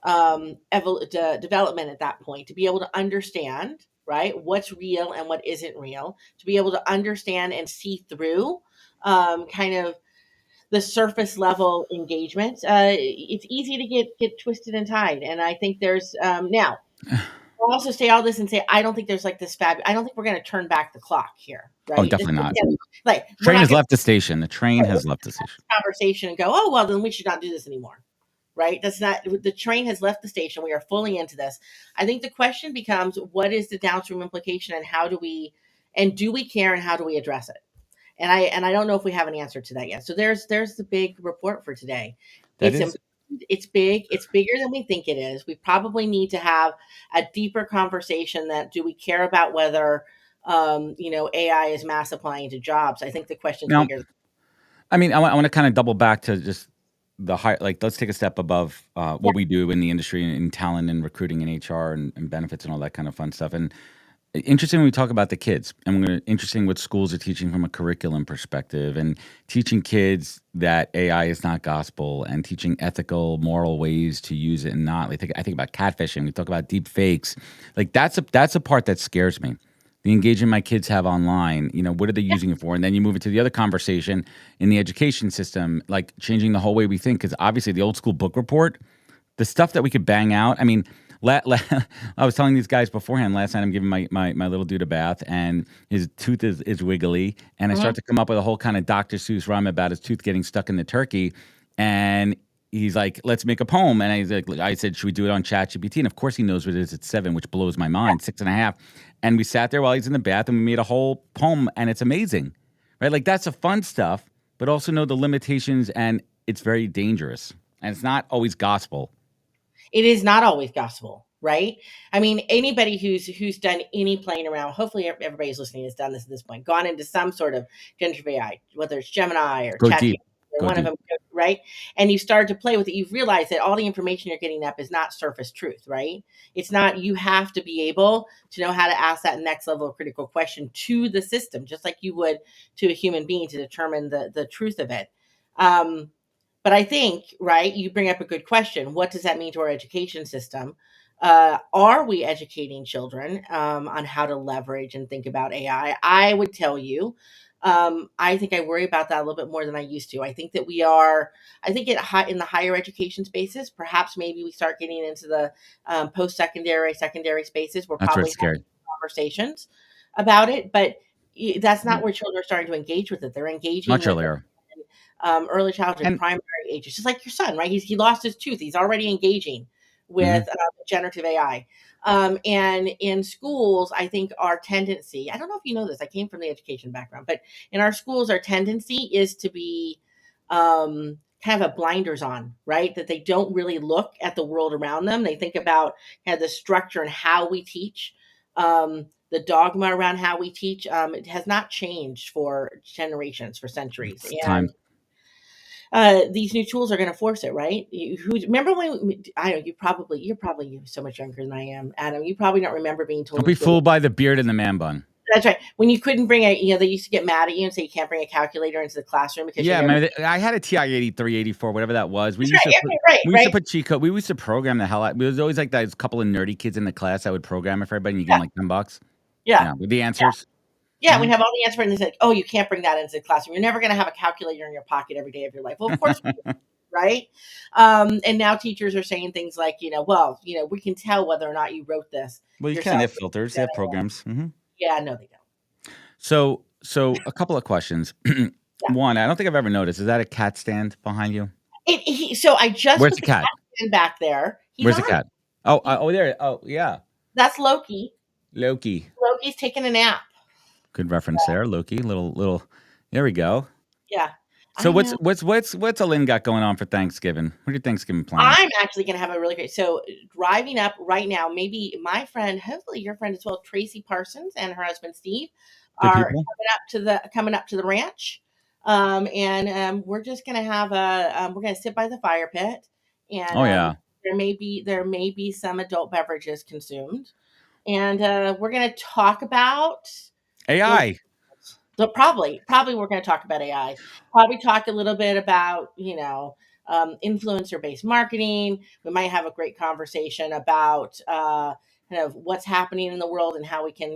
development at that point to be able to understand, right, what's real and what isn't real, to be able to understand and see through kind of the surface level engagement, it's easy to get twisted and tied. And I think there's now I'll also say all this and say I don't think there's like this I don't think we're going to turn back the clock here, right? Oh, definitely not. Like Train has left the station. The train has left the station. Conversation and go, oh well, then we should not do this anymore, right? That's not, the train has left the station. We are fully into this. I think the question becomes, what is the downstream implication, and do we care, and how do we address it? And I don't know if we have an answer to that yet. So there's the big report for today. It's big. It's bigger than we think it is. We probably need to have a deeper conversation that do we care about whether AI is mass applying to jobs? I think the question is bigger. I mean, I want to kind of double back to just the high, like, let's take a step above what we do in the industry, in talent and recruiting and HR and benefits and all that kind of fun stuff. And interesting when we talk about the kids, and interesting what schools are teaching from a curriculum perspective, and teaching kids that AI is not gospel, and teaching ethical, moral ways to use it and not. Like, I think about catfishing. We talk about deep fakes. Like, that's a part that scares me. The engagement my kids have online, what are they using it for? And then you move it to the other conversation in the education system, like changing the whole way we think. Because obviously the old school book report, the stuff that we could bang out. I mean, I was telling these guys beforehand, last night I'm giving my little dude a bath, and his tooth is wiggly. And I start to come up with a whole kind of Dr. Seuss rhyme about his tooth getting stuck in the turkey. And he's like, let's make a poem. And I said, should we do it on ChatGPT? And of course he knows what it is. It's 7, which blows my mind, 6.5. And we sat there while he's in the bath, and we made a whole poem, and it's amazing, right? Like, that's the fun stuff, but also know the limitations, and it's very dangerous, and it's not always gospel. It is not always gospel, right? I mean, anybody who's done any playing around, hopefully everybody who's listening has done this at this point, gone into some sort of generative AI, whether it's Gemini or ChatGPT, or one of them, right? And you start to play with it. You've realized that all the information you're getting up is not surface truth, right? It's not. You have to be able to know how to ask that next level of critical question to the system, just like you would to a human being, to determine the truth of it. But I think, right, you bring up a good question. What does that mean to our education system? Are we educating children on how to leverage and think about AI? I would tell you, I think I worry about that a little bit more than I used to. I think that we are, in the higher education spaces, perhaps maybe we start getting into the post-secondary, secondary spaces. We're probably having conversations about it, but that's not where children are starting to engage with it. They're engaging much earlier. Early childhood, and primary ages, just like your son, right? He lost his tooth. He's already engaging with generative AI. And in schools, I think our tendency, I don't know if you know this, I came from the education background, but in our schools, our tendency is to be kind of a blinders on, right? That they don't really look at the world around them. They think about kind of the structure and how we teach. The dogma around how we teach, it has not changed for generations, for centuries. These new tools are going to force it, right? Remember when I know you're probably so much younger than I am, Adam. You probably don't remember being told. Don't be fooled by the beard and the man bun. That's right. When you couldn't bring they used to get mad at you and say you can't bring a calculator into the classroom because I had a TI 83, 84, whatever that was. We used to put cheat code. We used to program the hell out. There was always like those couple of nerdy kids in the class that would program it for everybody, and you get like $10. Yeah, with the answers. Yeah, we have all the answers, and they said, "Oh, you can't bring that into the classroom. You're never going to have a calculator in your pocket every day of your life." Well, of course, right? And now teachers are saying things like, we can tell whether or not you wrote this. Well, you can. They have filters. They have programs. Mm-hmm. Yeah, no, they don't. So a couple of questions. Yeah. One, I don't think I've ever noticed. Is that a cat stand behind you? So I just Where's put the the cat? cat in back there. He's Where's the on. cat? Oh, there. Oh, yeah. That's Loki. Loki. Loki's taking a nap. Good reference there, Loki. Little. There we go. Yeah. So I know. what's Alin got going on for Thanksgiving? What are your Thanksgiving plans? I'm actually going to have a really great. So driving up right now, maybe my friend, hopefully your friend as well, Tracy Parsons and her husband Steve, Good are people. coming up to the ranch, and we're just going to have we're going to sit by the fire pit, and Oh yeah. there may be some adult beverages consumed, and we're going to talk about AI. so probably we're going to talk about AI. Probably talk a little bit about influencer based marketing. We might have a great conversation about kind of what's happening in the world and how we can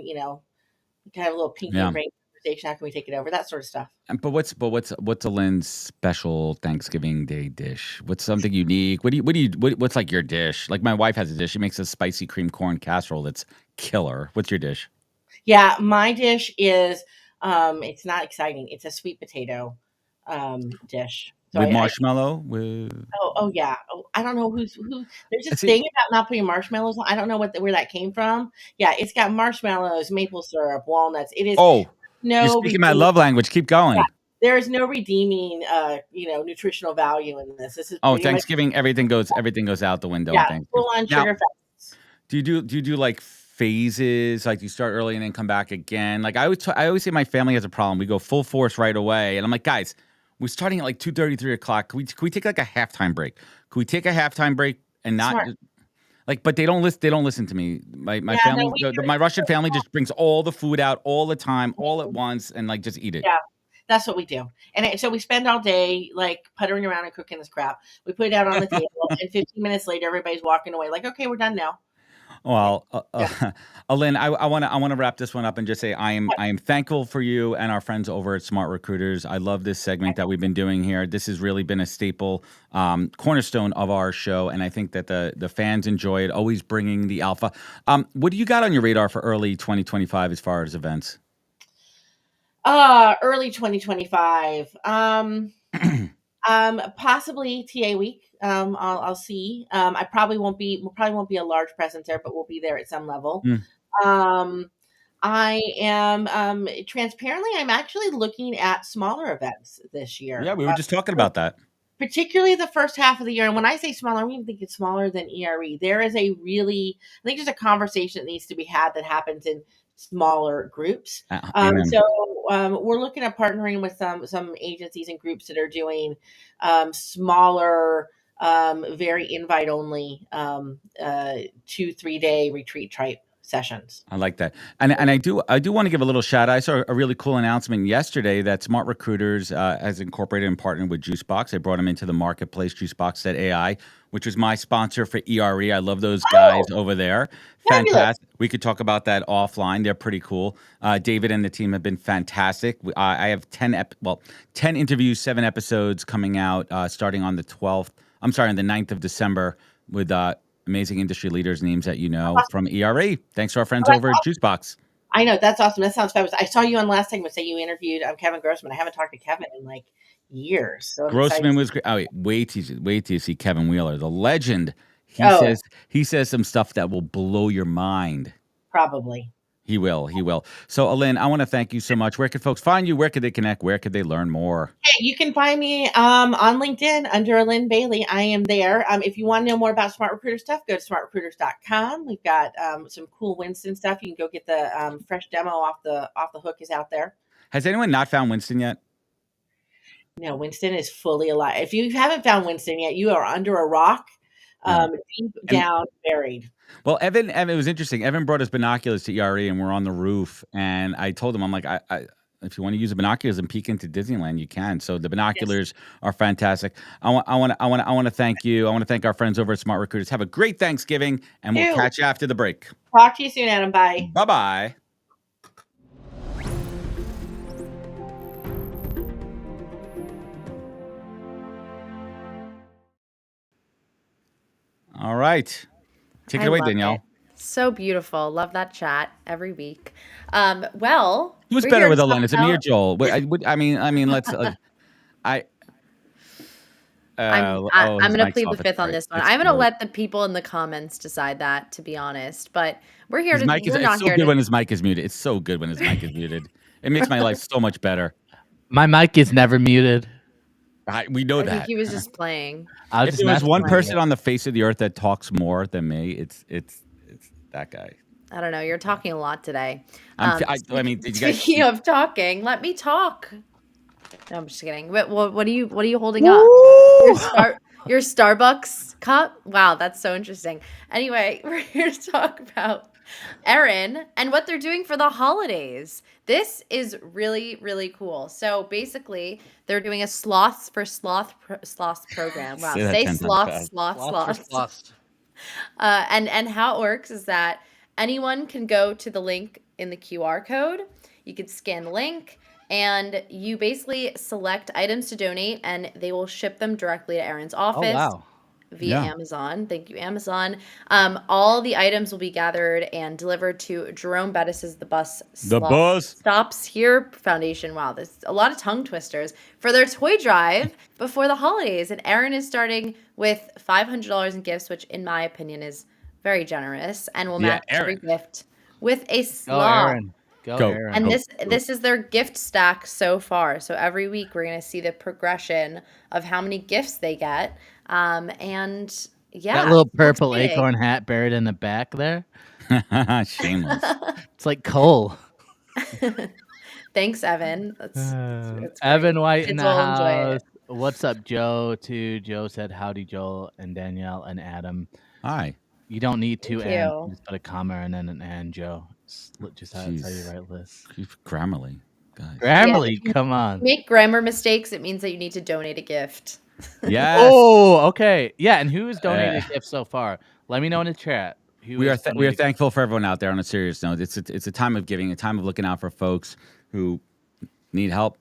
kind of a little pinky Yeah. and brain conversation. How can we take it over? That sort of stuff. But what's Alin's special Thanksgiving Day dish? What's something unique? What's like your dish? Like my wife has a dish. She makes a spicy cream corn casserole that's killer. What's your dish? Yeah, my dish is it's not exciting. It's a sweet potato dish. So With I marshmallow? With oh yeah. Oh, I don't know who. There's this see, thing about not putting marshmallows on. I don't know where that came from. Yeah, it's got marshmallows, maple syrup, walnuts. It is oh, you're no speaking my redeeming. love language. Keep Yeah, going. there is no redeeming, nutritional value in this. This is Oh, pretty much Thanksgiving, everything goes out the window on yeah, Thanksgiving. full on Now, sugar fast. do you do like phases? Like you start early and then come back again? Like I always say my family has a problem. We go full force right away, and I'm like, guys, we're starting at like 2:30, 3 o'clock. Can we take like a halftime break? Can we take a halftime break and not Smart. like? But they don't listen. They don't listen to me. My Yeah, no, family, we do my it. Russian family, just brings all the food out all the time, all at once, and like just eat it. Yeah, that's what we do. So we spend all day like puttering around and cooking this crap. We put it out on the table, and 15 minutes later, everybody's walking away like, okay, we're done now. Well, Yeah. Alin, I want to wrap this one up and just say I am thankful for you and our friends over at Smart Recruiters. I love this segment that we've been doing here. This has really been a staple cornerstone of our show, and I think that the fans enjoy it. Always bringing the alpha. What do you got on your radar for early 2025 as far as events? Early 2025. Possibly TA week. I'll see. I probably won't be. Probably won't be a large presence there, but we'll be there at some level. Mm. I am transparently. I'm actually looking at smaller events this year. Yeah, we were just talking about that. Particularly the first half of the year. And when I say smaller, I don't even think it's smaller than ERE. There is I think there's a conversation that needs to be had that happens in smaller groups. Amen. So we're looking at partnering with some agencies and groups that are doing smaller, very invite only 2-3 day retreat type sessions. I like that, and I do want to give a little shout out. I saw a really cool announcement yesterday that Smart Recruiters has incorporated and partnered with Juicebox. They brought them into the marketplace, Juicebox.ai, which was my sponsor for ERE. I love those guys over there. Fabulous. Fantastic. We could talk about that offline. They're pretty cool. David and the team have been fantastic. I have 10 interviews, 7 episodes coming out starting on the 12th. I'm sorry, on the 9th of December with amazing industry leaders, names that you know from ERE. Thanks to our friends over at Juicebox. I know. That's awesome. That sounds fabulous. I saw you on last segment say you interviewed Kevin Grossman. I haven't talked to Kevin in like years. So Grossman was great. Oh, wait till you see Kevin Wheeler, the legend. He says some stuff that will blow your mind. Probably. He will. So, Alin, I want to thank you so much. Where could folks find you? Where could they connect? Where could they learn more? Hey, you can find me on LinkedIn under Alin Bailey. I am there. If you want to know more about Smart Recruiter stuff, go to smartrecruiters.com. We've got some cool Winston stuff. You can go get the fresh demo off the hook is out there. Has anyone not found Winston yet? No, Winston is fully alive. If you haven't found Winston yet, you are under a rock, deep down buried. Well, Evan, it was interesting. Evan brought us binoculars to ERE, and we're on the roof. And I told him, I'm like, if you want to use the binoculars and peek into Disneyland, you can. So the binoculars are fantastic. I want to thank you. I want to thank our friends over at Smart Recruiters. Have a great Thanksgiving, and we'll catch you after the break. Talk to you soon, Adam. Bye. Bye-bye. All right. Take it away, Danielle. So beautiful. Love that chat every week. Well, Who's We're better here to with a talk line? Is it me or about. Joel? Let's. I. I'm His gonna mic's plead the off. It's fifth on great. this one. It's I'm gonna great. let the people in the comments decide that, to be honest. But His mic is. we're It's not so here good to. when his mic is muted. It's so good when his mic is muted. It makes my life so much better. My mic is never muted. We know I think that. he was just playing. I was If just there was messing one with person you. on the face of the earth that talks more than me, it's that guy. I don't know. You're talking a lot today. I mean, did you guys? Speaking of talking, let me talk. No, I'm just kidding. What are you holding up? Woo! Your Starbucks cup? Wow, that's so interesting. Anyway, we're here to talk about ERIN and what they're doing for the holidays. This is really, really cool. So basically, they're doing a sloths for sloths program. Wow, Say that say 10 times sloths, fast. sloths, Lots for sloths. sloths. And how it works is that anyone can go to the link in the QR code. You can scan the link, and you basically select items to donate, and they will ship them directly to ERIN's Oh office wow. via Yeah. Amazon. Thank you, Amazon. All the items will be gathered and delivered to Jerome Bettis's The Bus The bus. Stops Here Foundation. Wow, there's a lot of tongue twisters for their toy drive before the holidays. And ERIN is starting with $500 in gifts, which in my opinion is very generous, and will Yeah, match every ERIN. gift with a Go sloth. Aaron. Go Go. Aaron. And Go. this is their gift stack so far. So every week we're gonna see the progression of how many gifts they get. And yeah, That little so purple exciting. acorn hat buried in the back there. Shameless. It's like coal. Thanks, Evan. That's Evan great. White in Kids the will enjoy house. it. What's up, Joe? Too. Joe said, "Howdy, Joel and Danielle and Adam." Hi. You don't need two Thank N's. you. Just put a comma and then an and, Joe. Just how you Jeez. write lists. Grammarly, guys. Grammarly, if you come on. make grammar mistakes, it means that you need to donate a gift. Yes. Oh, okay. Yeah, and who has donated gifts so far? Let me know in the chat. Who We are has we are donated thankful for everyone out there. On a serious note, it's a time of giving, a time of looking out for folks who need help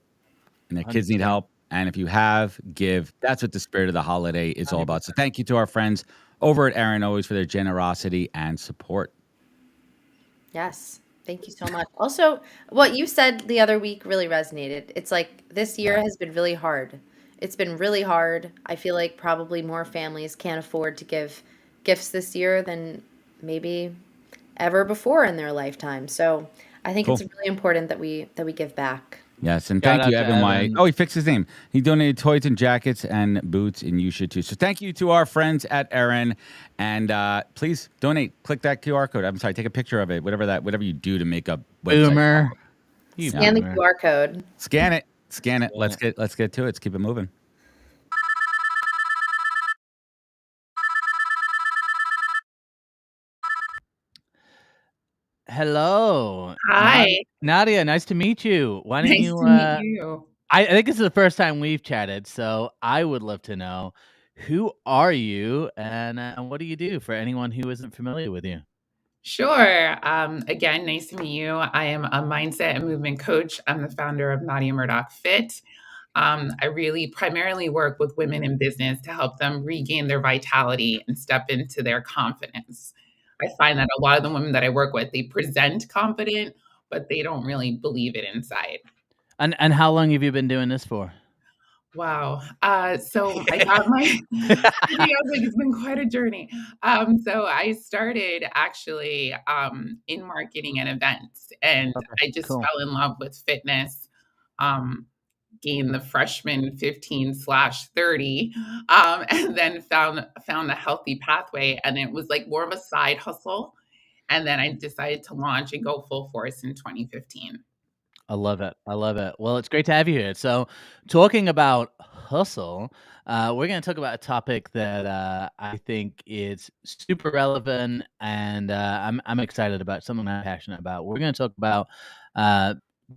and their kids need 100%. help. And if you have, give. That's what the spirit of the holiday is all about. So thank you to our friends over at ERIN always for their generosity and support. Yes. Thank you so much. Also, what you said the other week really resonated. It's like this year has been really hard. It's been really hard. I feel like probably more families can't afford to give gifts this year than maybe ever before in their lifetime. So I think Cool. it's really important that we give back. Yes, and Shout thank you, out to Evan White. Evan. Oh, he fixed his name. He donated toys and jackets and boots, and you should too. So thank you to our friends at ERIN, and please donate. Click that QR code. I'm sorry, take a picture of it. Whatever you do to make a website. Boomer. You Scan the boomer. QR code. Scan it. Scan Let's get to it. Let's keep it moving. Hello. Hi. Nadia, nice to meet you. Why don't Nice you to meet you. I think this is the first time we've chatted, so I would love to know, who are you and what do you do for anyone who isn't familiar with you? Sure. Again, nice to meet you. I am a mindset and movement coach. I'm the founder of Nadia Murdock Fit. I really primarily work with women in business to help them regain their vitality and step into their confidence. I find that a lot of the women that I work with, they present confident, but they don't really believe it inside. And how long have you been doing this for? Wow. So I got my I was like, it's been quite a journey. So I started actually in marketing and events, and I just cool. fell in love with fitness. Gained the freshman 15/30, and then found a healthy pathway, and it was like more of a side hustle. And then I decided to launch and go full force in 2015. I love it. I love it. Well, it's great to have you here. So, talking about hustle, we're going to talk about a topic that I think is super relevant, and I'm excited about, something I'm passionate about. We're going to talk about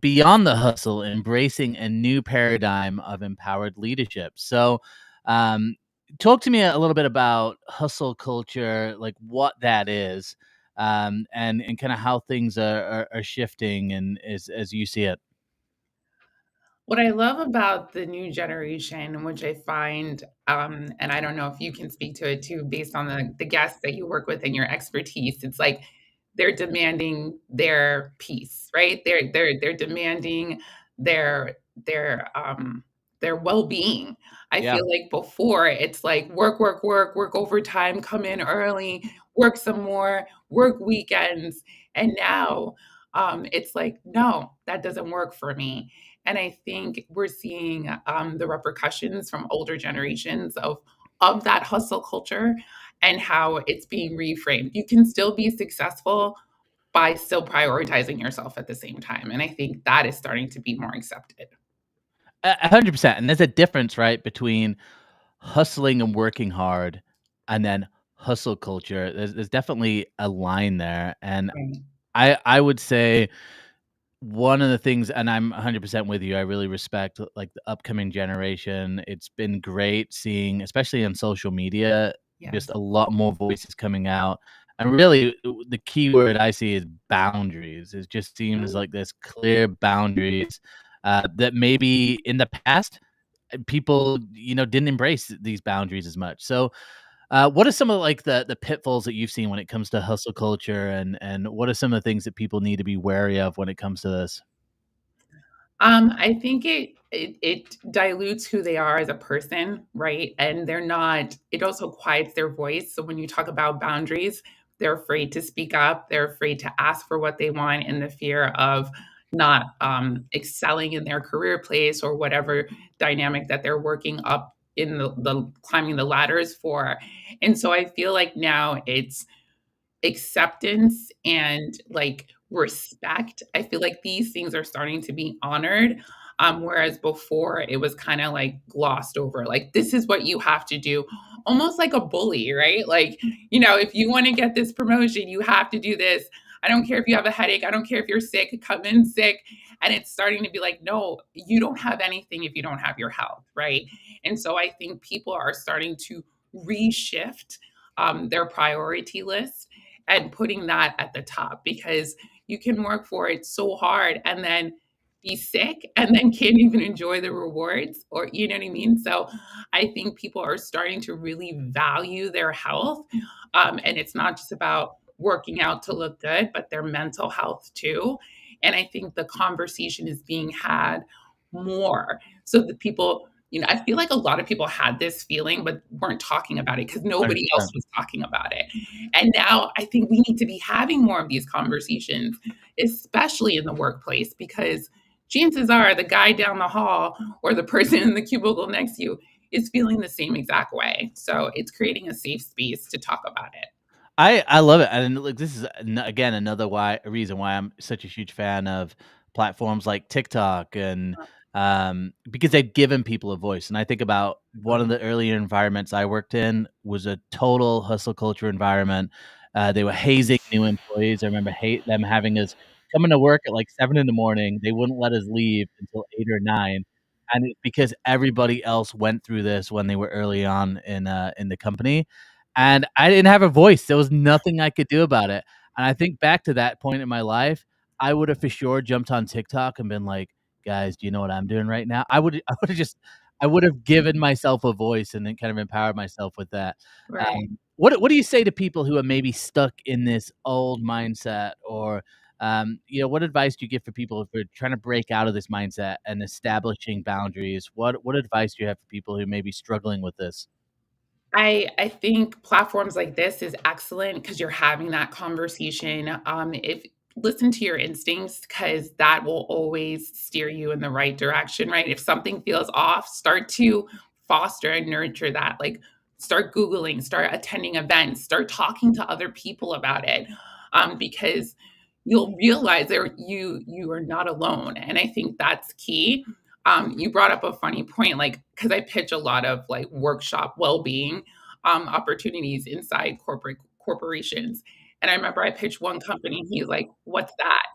beyond the hustle, embracing a new paradigm of empowered leadership. So, talk to me a little bit about hustle culture, like what that is. And kind of how things are shifting and as you see it. What I love about the new generation, which I find, and I don't know if you can speak to it too, based on the guests that you work with and your expertise, it's like they're demanding their peace, right? They're demanding their their um their well-being. I Yeah. feel like before it's like work, work, work, work overtime, come in early, work some more, work weekends. And now it's like, no, that doesn't work for me. And I think we're seeing the repercussions from older generations of that hustle culture and how it's being reframed. You can still be successful by still prioritizing yourself at the same time. And I think that is starting to be more accepted. 100%. And there's a difference, right, between hustling and working hard and then hustle culture. There's definitely a line there. And Right. I would say one of the things, and I'm 100% with you, I really respect like the upcoming generation. It's been great seeing, especially on social media, just Yes. a lot more voices coming out. And really, the key word I see is boundaries. It just seems like there's clear boundaries that maybe in the past people, didn't embrace these boundaries as much. So, what are some of like the pitfalls that you've seen when it comes to hustle culture, and what are some of the things that people need to be wary of when it comes to this? I think it dilutes who they are as a person, right? And they're not. It also quiets their voice. So when you talk about boundaries, they're afraid to speak up. They're afraid to ask for what they want in the fear of not excelling in their career place or whatever dynamic that they're working up in the climbing the ladders for. And so I feel like now it's acceptance and like respect. I feel like these things are starting to be honored. Whereas before it was kind of like glossed over. Like, this is what you have to do, almost like a bully, right? Like, if you want to get this promotion, you have to do this. I don't care if you have a headache. I don't care if you're sick, come in sick. And it's starting to be like, no, you don't have anything if you don't have your health, right? And so I think people are starting to reshift their priority list and putting that at the top, because you can work for it so hard and then be sick and then can't even enjoy the rewards, or you know what I mean? So I think people are starting to really value their health. And it's not just about working out to look good, but their mental health too. And I think the conversation is being had more so that people, I feel like a lot of people had this feeling but weren't talking about it because nobody else 100%. was talking about it. And now I think we need to be having more of these conversations, especially in the workplace, because chances are the guy down the hall or the person in the cubicle next to you is feeling the same exact way. So it's creating a safe space to talk about it. I love it, and look, this is again another reason why I'm such a huge fan of platforms like TikTok, and because they've given people a voice. And I think about one of the earlier environments I worked in was a total hustle culture environment. They were hazing new employees. I remember them having us coming to work at like 7 in the morning. They wouldn't let us leave until 8 or 9. And it's because everybody else went through this when they were early on in the company, and I didn't have a voice. There was nothing I could do about it. And I think back to that point in my life, I would have for sure jumped on TikTok and been like, "Guys, do you know what I'm doing right now?" I would have given myself a voice and then kind of empowered myself with that. Right. What do you say to people who are maybe stuck in this old mindset, or what advice do you give for people who are trying to break out of this mindset and establishing boundaries? What advice do you have for people who may be struggling with this? I think platforms like this is excellent because you're having that conversation. If listen to your instincts, because that will always steer you in the right direction, right? If something feels off, start to foster and nurture that. Like, start Googling, start attending events, start talking to other people about it. Because you'll realize you are not alone. And I think that's key. You brought up a funny point, like, because I pitch a lot of like workshop well-being opportunities inside corporations. And I remember I pitched one company, and he's like, "What's that?"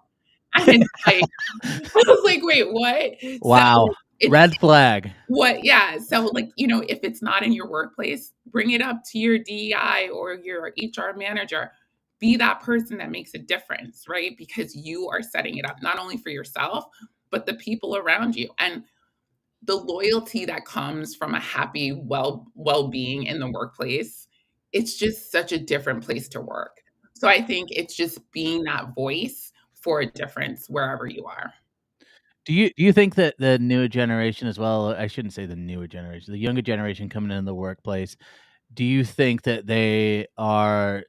And it's like, I was like, "Wait, what?" Wow, So it's red flag. what, yeah. So, like, if it's not in your workplace, bring it up to your DEI or your HR manager. Be that person that makes a difference, right? Because you are setting it up not only for yourself, but the people around you. And the loyalty that comes from a happy, well-being in the workplace, it's just such a different place to work. So I think it's just being that voice for a difference wherever you are. Do you think that the newer generation as well, I shouldn't say the newer generation, the younger generation coming in the workplace, do you think that they are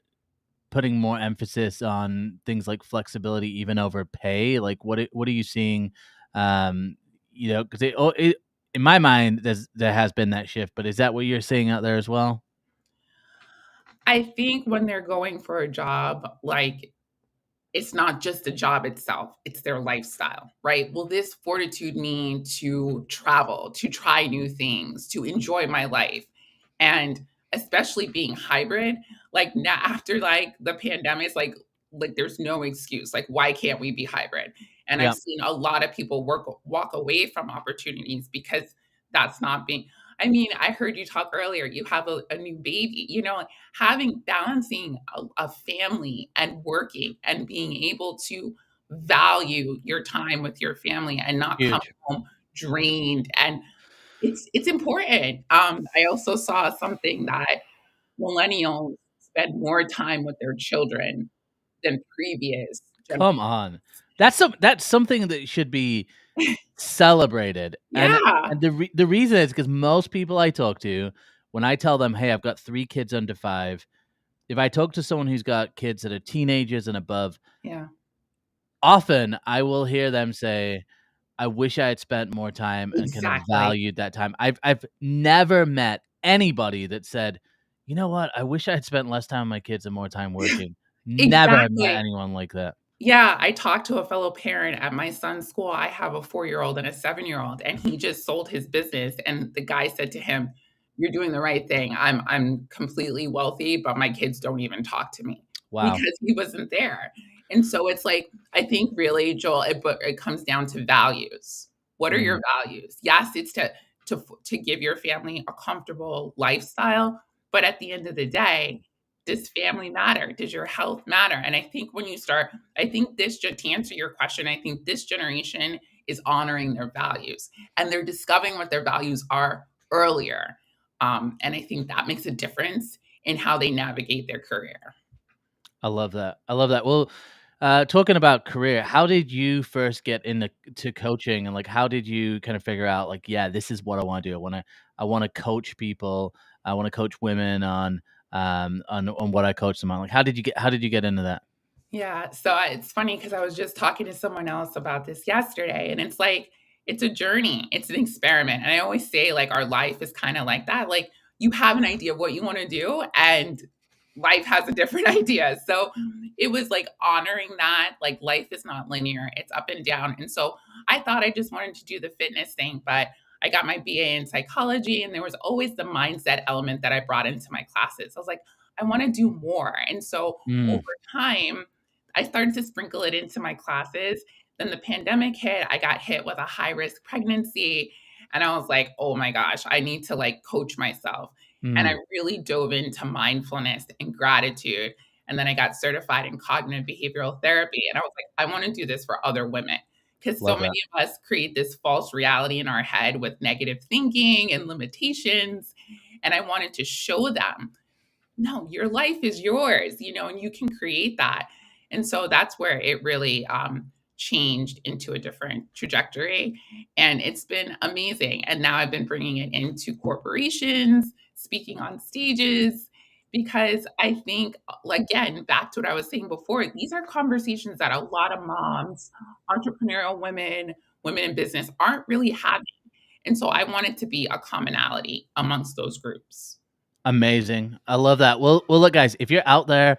putting more emphasis on things like flexibility even over pay? Like, what are you seeing? Um, because in my mind, there has been that shift, but is that what you're seeing out there as well? I think when they're going for a job, like it's not just the job itself, it's their lifestyle, right? Will this fortitude mean to travel, to try new things, to enjoy my life? And especially being hybrid, like now after like the pandemic, it's like there's no excuse. Like, why can't we be hybrid? And I've Yeah. seen a lot of people walk away from opportunities because that's not being. I mean, I heard you talk earlier. You have a new baby. Having balancing a family and working and being able to value your time with your family and not come Huge. home drained, and it's important. I also saw something that millennials spend more time with their children than previous Come generations. on. That's something that should be celebrated, Yeah, and the reason is because most people I talk to, when I tell them, "Hey, I've got 3 kids under 5," if I talk to someone who's got kids that are teenagers and above, yeah, often I will hear them say, "I wish I had spent more time and kind of exactly, valued that time." I've never met anybody that said, "You know what? I wish I had spent less time with my kids and more time working." Never met exactly. anyone like that. Yeah, I talked to a fellow parent at my son's school. I have a 4-year-old and a 7-year-old, and he just sold his business, and the guy said to him, "You're doing the right thing. I'm completely wealthy, but my kids don't even talk to me," Wow. because he wasn't there. And so it's like, I think really, Joel, it comes down to values. What are your Mm. values? Yes, it's to give your family a comfortable lifestyle, but at the end of the day, does family matter? Does your health matter? And I think when you start I think to answer your question, I think this generation is honoring their values and they're discovering what their values are earlier. And I think that makes a difference in how they navigate their career. I love that. I love that. Well, talking about career, how did you first get into coaching, and like how did you kind of figure out like, yeah, this is what I want to do. I want to coach people. I want to coach women on what I coach them on. Like how did you get into that? Yeah, so it's funny because I was just talking to someone else about this yesterday, and it's like it's a journey, it's an experiment. And I always say, like, our life is kind of like that. Like, you have an idea of what you want to do, and life has a different idea. So it was like honoring that, like, life is not linear, it's up and down. And so I thought I just wanted to do the fitness thing, but I got my BA in psychology, and there was always the mindset element that I brought into my classes. I was like, I want to do more. And so over Mm, time, I started to sprinkle it into my classes. Then the pandemic hit. I got hit with a high risk pregnancy. And I was like, oh my gosh, I need to like coach myself. And I mm, really dove into mindfulness and gratitude. And then I got certified in cognitive behavioral therapy. And I was like, I want to do this for other women. Because so love many that. of us create this false reality in our head with negative thinking and limitations. And I wanted to show them, no, your life is yours, and you can create that. And so that's where it really changed into a different trajectory. And it's been amazing. And now I've been bringing it into corporations, speaking on stages, because I think, again, back to what I was saying before, these are conversations that a lot of moms, entrepreneurial women, women in business aren't really having. And so I want it to be a commonality amongst those groups. Amazing. I love that. Well, look, guys, if you're out there,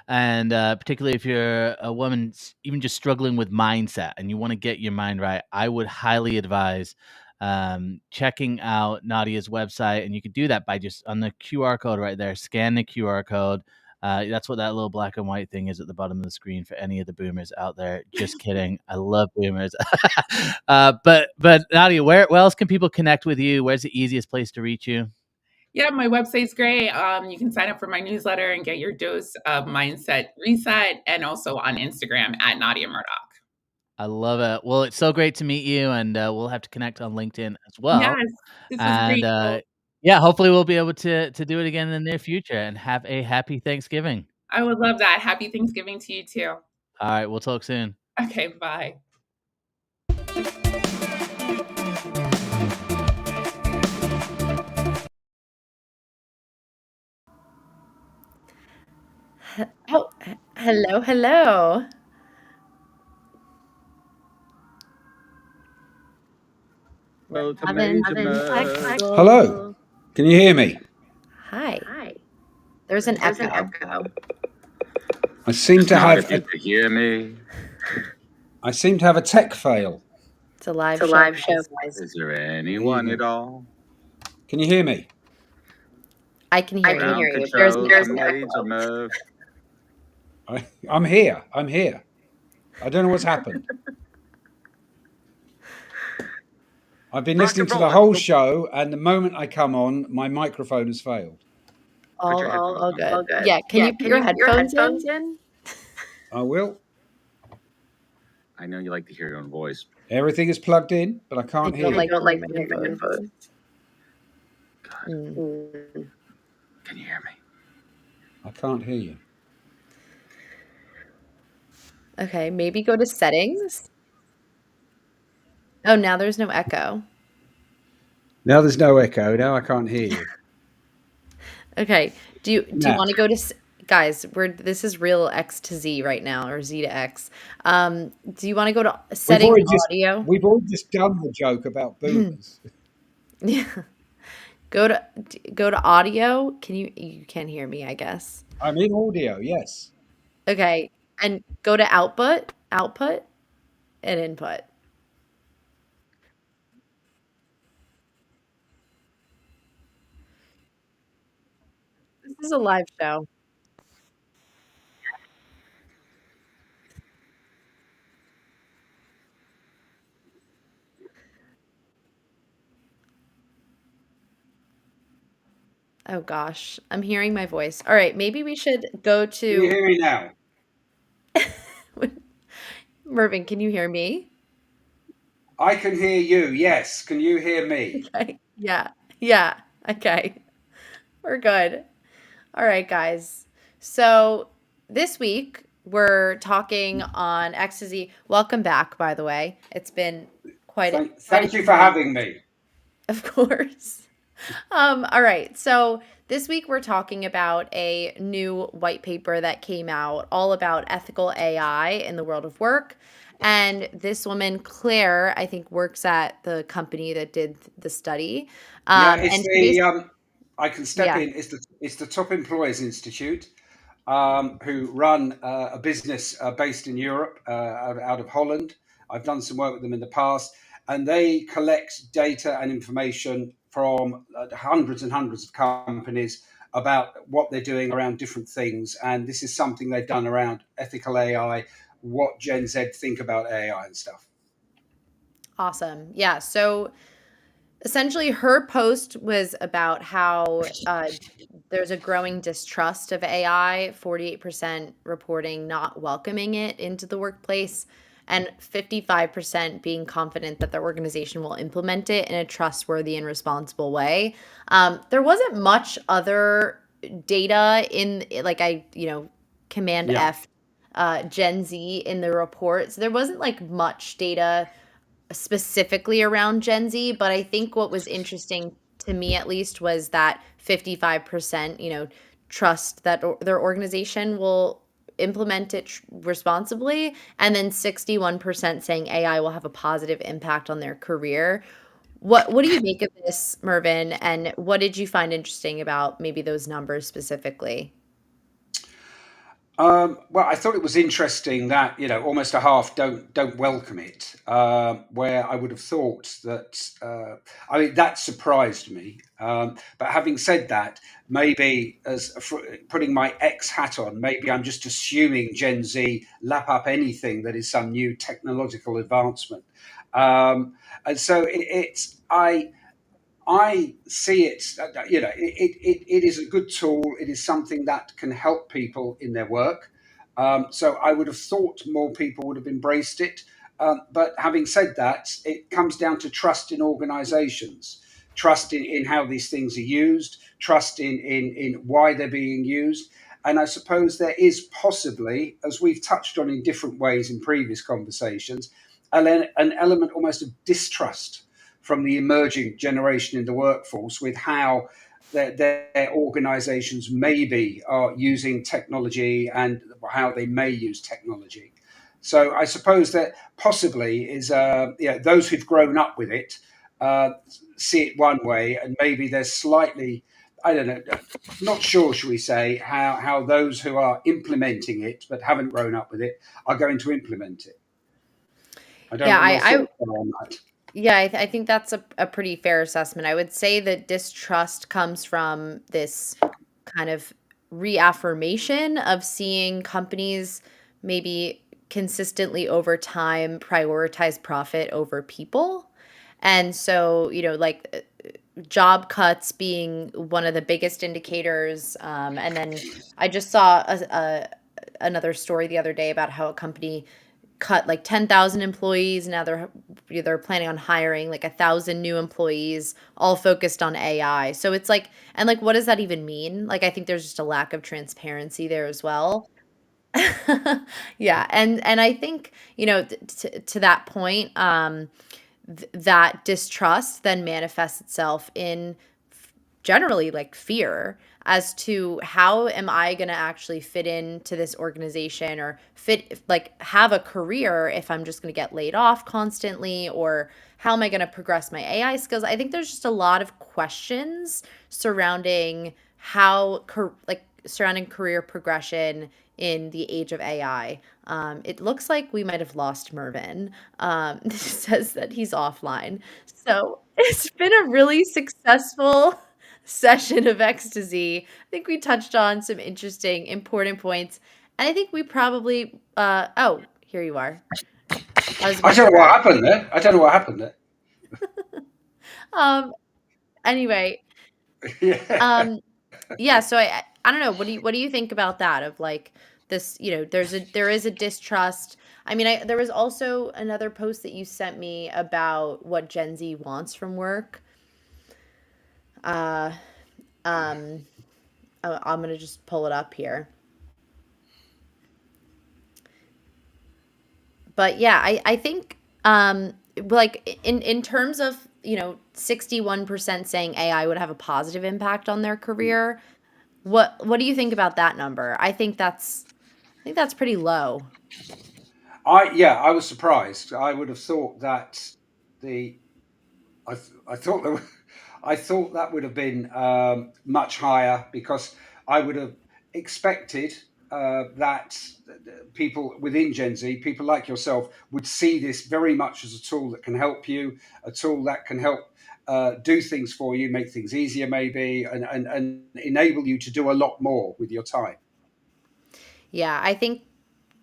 and particularly if you're a woman, even just struggling with mindset, and you want to get your mind right, I would highly advise checking out Nadia's website, and you could do that by just on the QR code right there. Scan the QR code. That's what that little black and white thing is at the bottom of the screen for any of the boomers out there. Just kidding. I love boomers. But Nadia, where else can people connect with you? Where's the easiest place to reach you? Yeah, my website's great. You can sign up for my newsletter and get your dose of mindset reset, and also on Instagram at Nadia Murdock. I love it. Well, it's so great to meet you, and we'll have to connect on LinkedIn as well. Yes, this was And great. Well, yeah, hopefully we'll be able to do it again in the near future. And have a happy Thanksgiving. I would love that. Happy Thanksgiving to you too. All right, we'll talk soon. Okay, bye. Oh, hello, hello. We're having technical. Hello. Can you hear me? Hi. There's an echo. I seem to have. If you could hear me. I seem to have a tech fail. It's a live show, guys. Is there anyone at all? Can you hear me? I can hear Ground you. control, There's an Blades or echo. Merv? I'm here. I don't know what's happened. I've been listening to the whole show, and the moment I come on, my microphone has failed. All good. Yeah, can you put your headphones in? I will. I know you like to hear your own voice. Everything is plugged in, but I can't hear you. I don't like to hear my headphones. Can you hear me? I can't hear you. Okay, maybe go to settings. Oh, now there's no echo. Now there's no echo. Now I can't hear you. Okay. Do you want to go to guys? This is real X to Z right now, or Z to X. Do you want to go to settings audio? We've all just done the joke about boomers. Yeah. Go to audio. You can't hear me, I guess. I'm in audio, yes. Okay. And go to output, and input. This is a live show. Oh gosh, I'm hearing my voice. All right, maybe we should go to. Can you hear me now? Mervyn, can you hear me? I can hear you, yes. Can you hear me? Okay. Yeah. Okay. We're good. All right, guys. So this week we're talking on ecstasy. Welcome back, by the way. It's been Thank you for having me. Of course. All right. So this week we're talking about a new white paper that came out all about ethical AI in the world of work. And this woman, Claire, I think works at the company that did the study. I can step in. It's the Top Employers Institute, who run a business based in Europe, out of Holland. I've done some work with them in the past, and they collect data and information from hundreds and hundreds of companies about what they're doing around different things. And this is something they've done around ethical AI, what Gen Z think about AI and stuff. Awesome. Yeah. So essentially, her post was about how there's a growing distrust of AI, 48% reporting not welcoming it into the workplace, and 55% being confident that their organization will implement it in a trustworthy and responsible way. There wasn't much other data in, Command F, Gen Z in the report. So there wasn't like much data specifically around Gen Z, but I think what was interesting to me at least was that 55%, trust that their organization will implement it responsibly, and then 61% saying AI will have a positive impact on their career. What do you make of this, Mervyn, and what did you find interesting about maybe those numbers specifically? Well, I thought it was interesting that almost a half don't welcome it. Where I would have thought that, that surprised me. But having said that, maybe putting my ex hat on, maybe I'm just assuming Gen Z lap up anything that is some new technological advancement, and so I see it, it is a good tool. It is something that can help people in their work. So I would have thought more people would have embraced it. But having said that, it comes down to trust in organizations, trust in how these things are used, trust in why they're being used. And I suppose there is possibly, as we've touched on in different ways in previous conversations, an element almost of distrust from the emerging generation in the workforce with how their organizations maybe are using technology and how they may use technology. So I suppose that possibly is those who've grown up with it see it one way, and maybe there's slightly, I don't know, not sure, shall we say, how those who are implementing it but haven't grown up with it are going to implement it. I don't Yeah, know what your I thoughts are on that. yeah, I think that's a pretty fair assessment. I would say that distrust comes from this kind of reaffirmation of seeing companies maybe consistently over time prioritize profit over people. And so, like job cuts being one of the biggest indicators. And then I just saw another story the other day about how a company cut like 10,000 employees. Now they're planning on hiring like 1,000 new employees, all focused on AI. So it's like, and like, what does that even mean? Like, I think there's just a lack of transparency there as well. Yeah, and I think to that point, that distrust then manifests itself in generally like fear as to how am I going to actually fit into this organization or like have a career if I'm just going to get laid off constantly, or how am I going to progress my AI skills? I think there's just a lot of questions surrounding surrounding career progression in the age of AI. It looks like we might have lost Mervyn. This says that he's offline. So it's been a really successful session of ecstasy. I think we touched on some interesting, important points. And I think we probably, oh, here you are. I was I about to don't know what say. happened there. I don't know what happened there. Um, anyway, Yeah. um, yeah, so I don't know. What do you think about that? Of like this, there is a distrust. I mean, there was also another post that you sent me about what Gen Z wants from work. Uh, um, I'm gonna just pull it up here. But yeah, I think like in terms of 61% saying AI would have a positive impact on their career. What do you think about that number? I think that's pretty low. I was surprised. I would have thought that the I thought that I thought that would have been much higher, because I would have expected that people within Gen Z, people like yourself, would see this very much as a tool that can help you, a tool that can help do things for you, make things easier maybe, and enable you to do a lot more with your time. Yeah, I think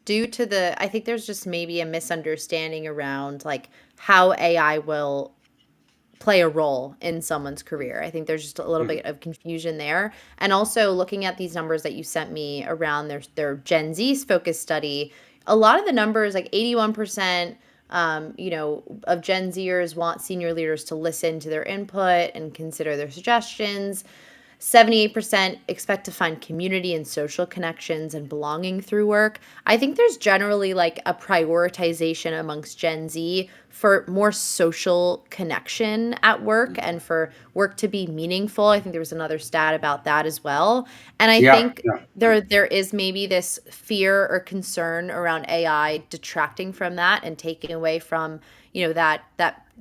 there's just maybe a misunderstanding around like how AI will play a role in someone's career. I think there's just a little Mhm. bit of confusion there. And also looking at these numbers that you sent me around their Gen Z's focus study, a lot of the numbers, like 81%, of Gen Zers want senior leaders to listen to their input and consider their suggestions. 78% expect to find community and social connections and belonging through work. I think there's generally like a prioritization amongst Gen Z for more social connection at work and for work to be meaningful. I think there was another stat about that as well. And I Yeah, think yeah, there is maybe this fear or concern around AI detracting from that and taking away from,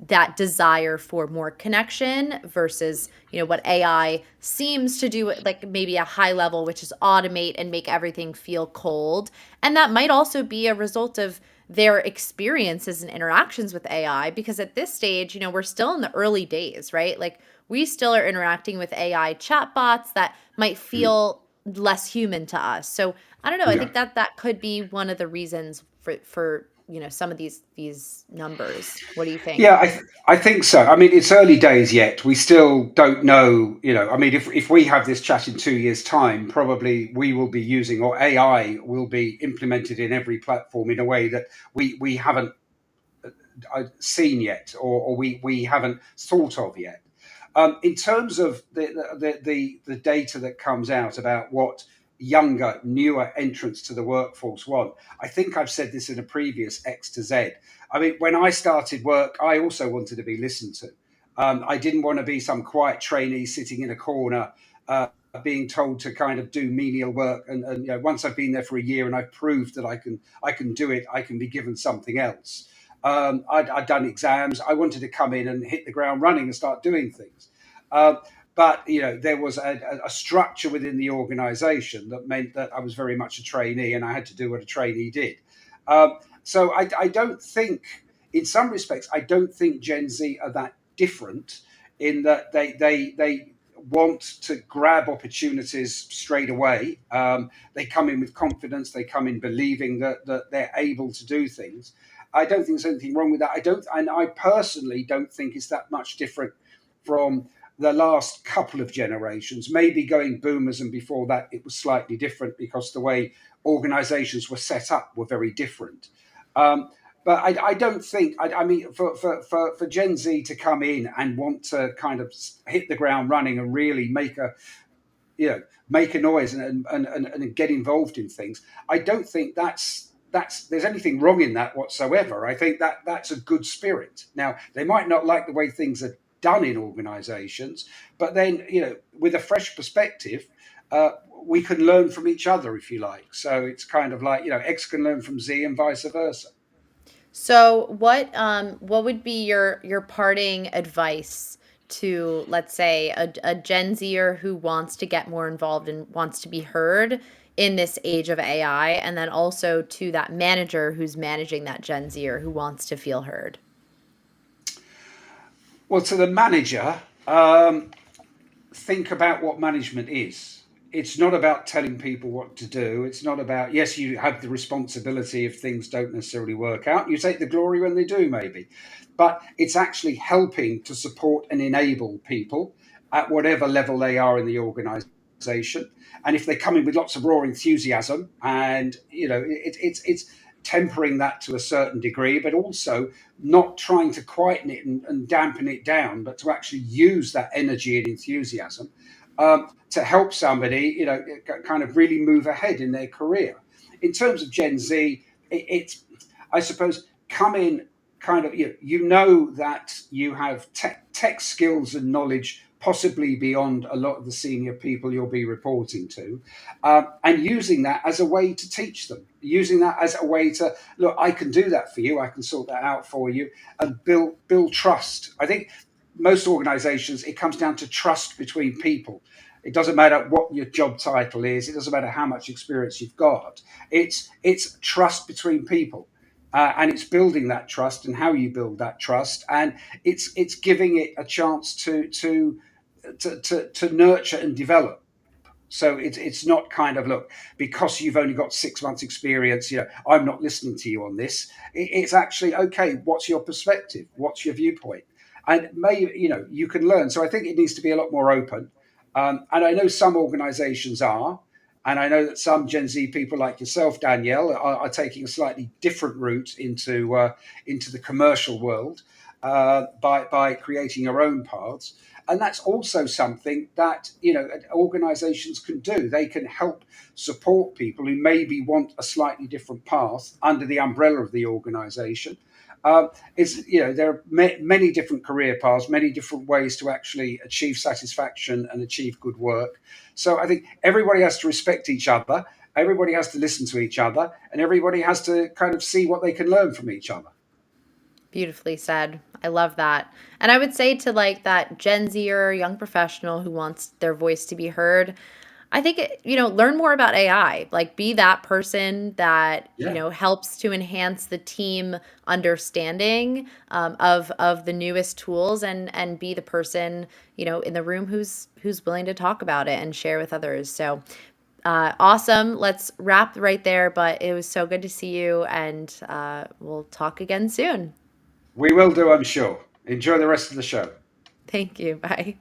that desire for more connection versus, what AI seems to do at like maybe a high level, which is automate and make everything feel cold. And that might also be a result of their experiences and interactions with AI, because at this stage, we're still in the early days, right? Like we still are interacting with AI chatbots that might feel less human to us. So I don't know. I yeah. think that could be one of the reasons for some of these numbers. What do you think? Yeah, I think so. I mean, it's early days yet. We still don't know, I mean, if we have this chat in 2 years' time, probably we will be using, or AI will be implemented in every platform in a way that we haven't seen yet, or we haven't thought of yet. In terms of the data that comes out about what younger, newer entrants to the workforce want. I think I've said this in a previous X to Z. I mean, when I started work, I also wanted to be listened to. I didn't want to be some quiet trainee sitting in a corner, being told to kind of do menial work. And once I've been there for a year and I've proved that I can do it, I can be given something else. I'd done exams. I wanted to come in and hit the ground running and start doing things. But there was a structure within the organisation that meant that I was very much a trainee, and I had to do what a trainee did. So I don't think, in some respects, I don't think Gen Z are that different in that they want to grab opportunities straight away. They come in with confidence. They come in believing that they're able to do things. I don't think there's anything wrong with that. I personally don't think it's that much different from the last couple of generations. Maybe going boomers and before that, it was slightly different because the way organizations were set up were very different. But I don't think, I mean, for Gen Z to come in and want to kind of hit the ground running and really make a noise and get involved in things, I don't think there's anything wrong in that whatsoever. I think that's a good spirit. Now, they might not like the way things are done in organizations, but then, with a fresh perspective, we can learn from each other, if you like. So it's kind of like, X can learn from Z and vice versa. So what would be your parting advice to, let's say, a Gen Zer who wants to get more involved and wants to be heard in this age of AI, and then also to that manager who's managing that Gen Zer who wants to feel heard? Well, to the manager, think about what management is. It's not about telling people what to do. It's not about, yes, you have the responsibility if things don't necessarily work out. You take the glory when they do, maybe. But it's actually helping to support and enable people at whatever level they are in the organization. And if they come in with lots of raw enthusiasm and, it's tempering that to a certain degree, but also not trying to quieten it and dampen it down, but to actually use that energy and enthusiasm to help somebody, kind of really move ahead in their career. In terms of Gen Z, it's, I suppose, come in kind of, that you have tech skills and knowledge possibly beyond a lot of the senior people you'll be reporting to, and using that as a way to teach them, using that as a way to, look, I can do that for you, I can sort that out for you, and build trust. I think most organizations, it comes down to trust between people. It doesn't matter what your job title is, it doesn't matter how much experience you've got. It's trust between people. And it's building that trust and how you build that trust, and it's giving it a chance to nurture and develop. So it's not kind of, look, because you've only got 6 months experience, I'm not listening to you on this. It's actually, okay, what's your perspective? What's your viewpoint? And maybe, you can learn. So I think it needs to be a lot more open. And I know some organizations are. And I know that some Gen Z people like yourself, Danielle, are taking a slightly different route into the commercial world by creating your own paths. And that's also something that, organizations can do. They can help support people who maybe want a slightly different path under the umbrella of the organization. There are many different career paths, many different ways to actually achieve satisfaction and achieve good work. So I think everybody has to respect each other, everybody has to listen to each other, and everybody has to kind of see what they can learn from each other. Beautifully said. I love that. And I would say to like that Gen Z or young professional who wants their voice to be heard, I think, learn more about AI, like be that person that, helps to enhance the team understanding of the newest tools, and be the person, in the room who's willing to talk about it and share with others. So awesome. Let's wrap right there, but it was so good to see you, and we'll talk again soon. We will do, I'm sure. Enjoy the rest of the show. Thank you. Bye.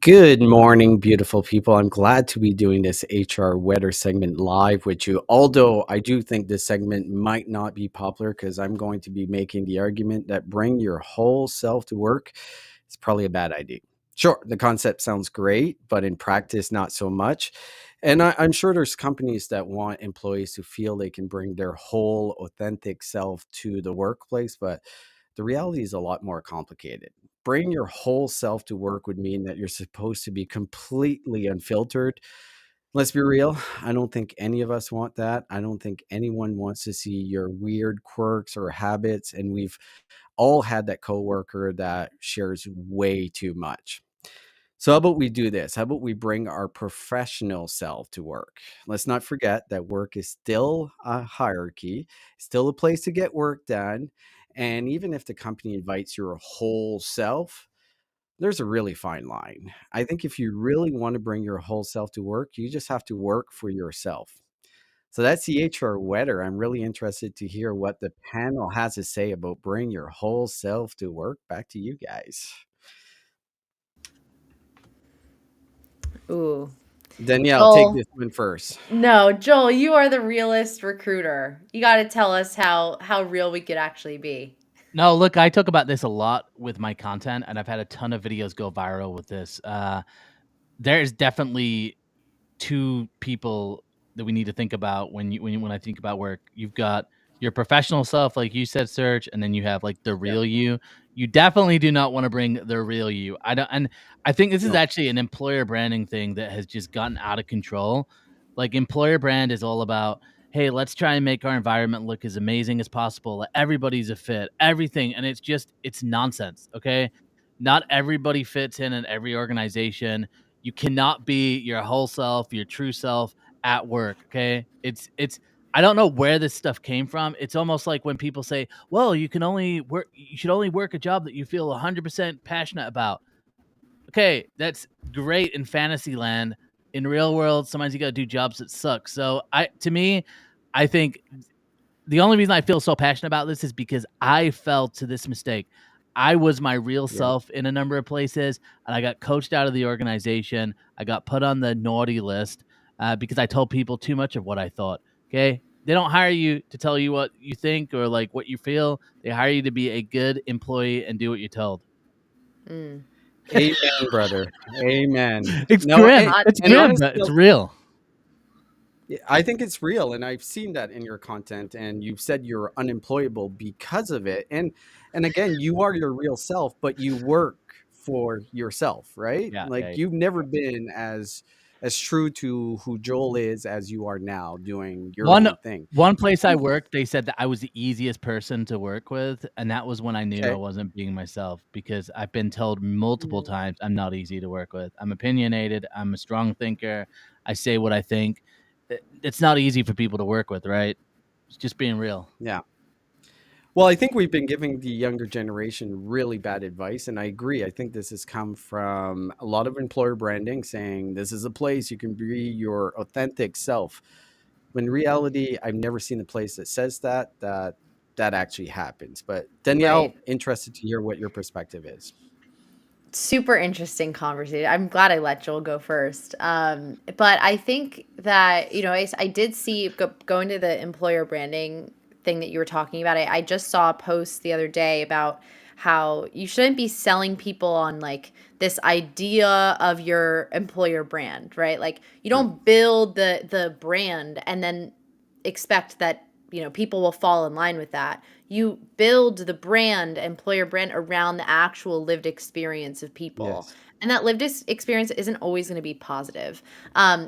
Good morning, beautiful people. I'm glad to be doing this HR weather segment live with you. Although I do think this segment might not be popular because I'm going to be making the argument that bring your whole self to work is probably a bad idea. Sure, the concept sounds great, but in practice, not so much. And I'm sure there's companies that want employees to feel they can bring their whole authentic self to the workplace, but the reality is a lot more complicated. Bring your whole self to work would mean that you're supposed to be completely unfiltered. Let's be real. I don't think any of us want that. I don't think anyone wants to see your weird quirks or habits. And we've all had that coworker that shares way too much. So, how about we do this? How about we bring our professional self to work? Let's not forget that work is still a hierarchy, still a place to get work done. And even if the company invites your whole self, there's a really fine line. I think if you really want to bring your whole self to work, you just have to work for yourself. So that's the HR weather. I'm really interested to hear what the panel has to say about bring your whole self to work. Back to you guys. Ooh. Danielle, take Joel. this one first. No, Joel, you are the realist recruiter. You got to tell us how real we could actually be. No, look, I talk about this a lot with my content, and I've had a ton of videos go viral with this. There's definitely two people that we need to think about when I think about work. You've got your professional self, like you said, Serge, and then you have like the Yeah. real you. You definitely do not want to bring the real you. I don't, and I think this is No. actually an employer branding thing that has just gotten out of control. Like employer brand is all about, hey, let's try and make our environment look as amazing as possible. Everybody's a fit, everything, and it's nonsense. Okay, not everybody fits in every organization. You cannot be your whole self, your true self at work. Okay. It's I don't know where this stuff came from. It's almost like when people say, well, you should only work a job that you feel 100% passionate about. Okay, that's great in fantasy land. In real world, sometimes you got to do jobs that suck. So to me, I think the only reason I feel so passionate about this is because I fell to this mistake. I was my real Yeah. self in a number of places, and I got coached out of the organization. I got put on the naughty list because I told people too much of what I thought. Okay, they don't hire you to tell you what you think or like what you feel. They hire you to be a good employee and do what you're told. Mm. Amen, brother. Amen. It's No, grim. It's and grim, honestly, but it's real. I think it's real, and I've seen that in your content. And you've said you're unemployable because of it. And again, you are your real self, but you work for yourself, right? Yeah, Like yeah. you've never been as true to who Joel is as you are now doing your own thing. One place I worked, they said that I was the easiest person to work with, and that was when I knew I Okay. wasn't being myself because I've been told multiple Mm. times I'm not easy to work with. I'm opinionated, I'm a strong thinker, I say what I think. It's not easy for people to work with, right? It's just being real. Yeah. Well, I think we've been giving the younger generation really bad advice, and I agree. I think this has come from a lot of employer branding saying this is a place you can be your authentic self. When in reality, I've never seen a place that says that actually happens. But Right. Danielle, interested to hear what your perspective is. Super interesting conversation. I'm glad I let Joel go first. But I think that, I did see going to the employer branding thing that you were talking about. I just saw a post the other day about how you shouldn't be selling people on like this idea of your employer brand, right? Like you Yeah. don't build the brand and then expect that people will fall in line with that. You build the employer brand around the actual lived experience of people, Yes. and that lived experience isn't always going to be positive.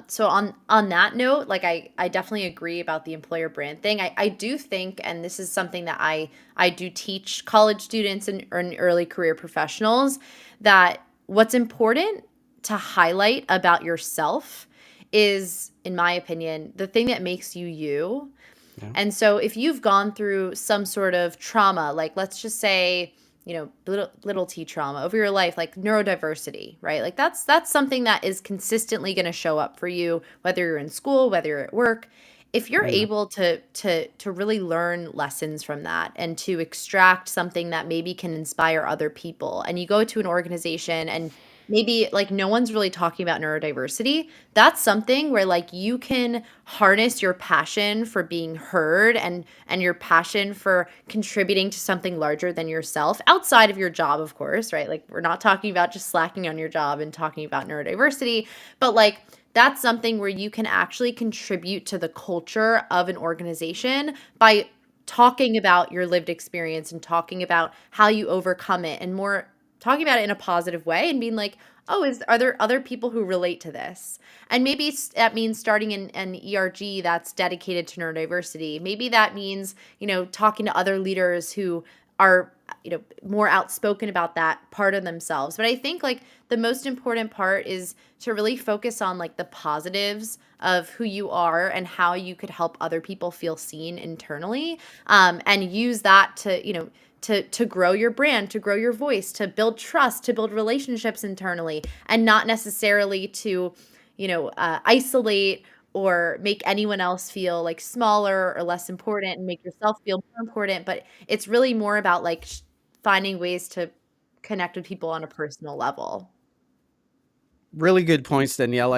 So on that note, like I definitely agree about the employer brand thing. I do think, and this is something that I do teach college students and early career professionals, that what's important to highlight about yourself is, in my opinion, the thing that makes you you. Yeah. And so if you've gone through some sort of trauma, like let's just say, little t trauma over your life, like neurodiversity, right? Like that's something that is consistently going to show up for you, whether you're in school, whether you're at work. If you're Yeah. able to really learn lessons from that and to extract something that maybe can inspire other people, and you go to an organization and maybe like no one's really talking about neurodiversity. That's something where like you can harness your passion for being heard and your passion for contributing to something larger than yourself outside of your job, of course, right? Like we're not talking about just slacking on your job and talking about neurodiversity, but like that's something where you can actually contribute to the culture of an organization by talking about your lived experience and talking about how you overcome it and more talking about it in a positive way and being like, oh, are there other people who relate to this? And maybe that means starting an ERG that's dedicated to neurodiversity. Maybe that means, talking to other leaders who are, more outspoken about that part of themselves. But I think like the most important part is to really focus on like the positives of who you are and how you could help other people feel seen internally, and use that to, to grow your brand, to grow your voice, to build trust, to build relationships internally, and not necessarily to, isolate or make anyone else feel like smaller or less important and make yourself feel more important. But it's really more about like finding ways to connect with people on a personal level. Really good points, Danielle.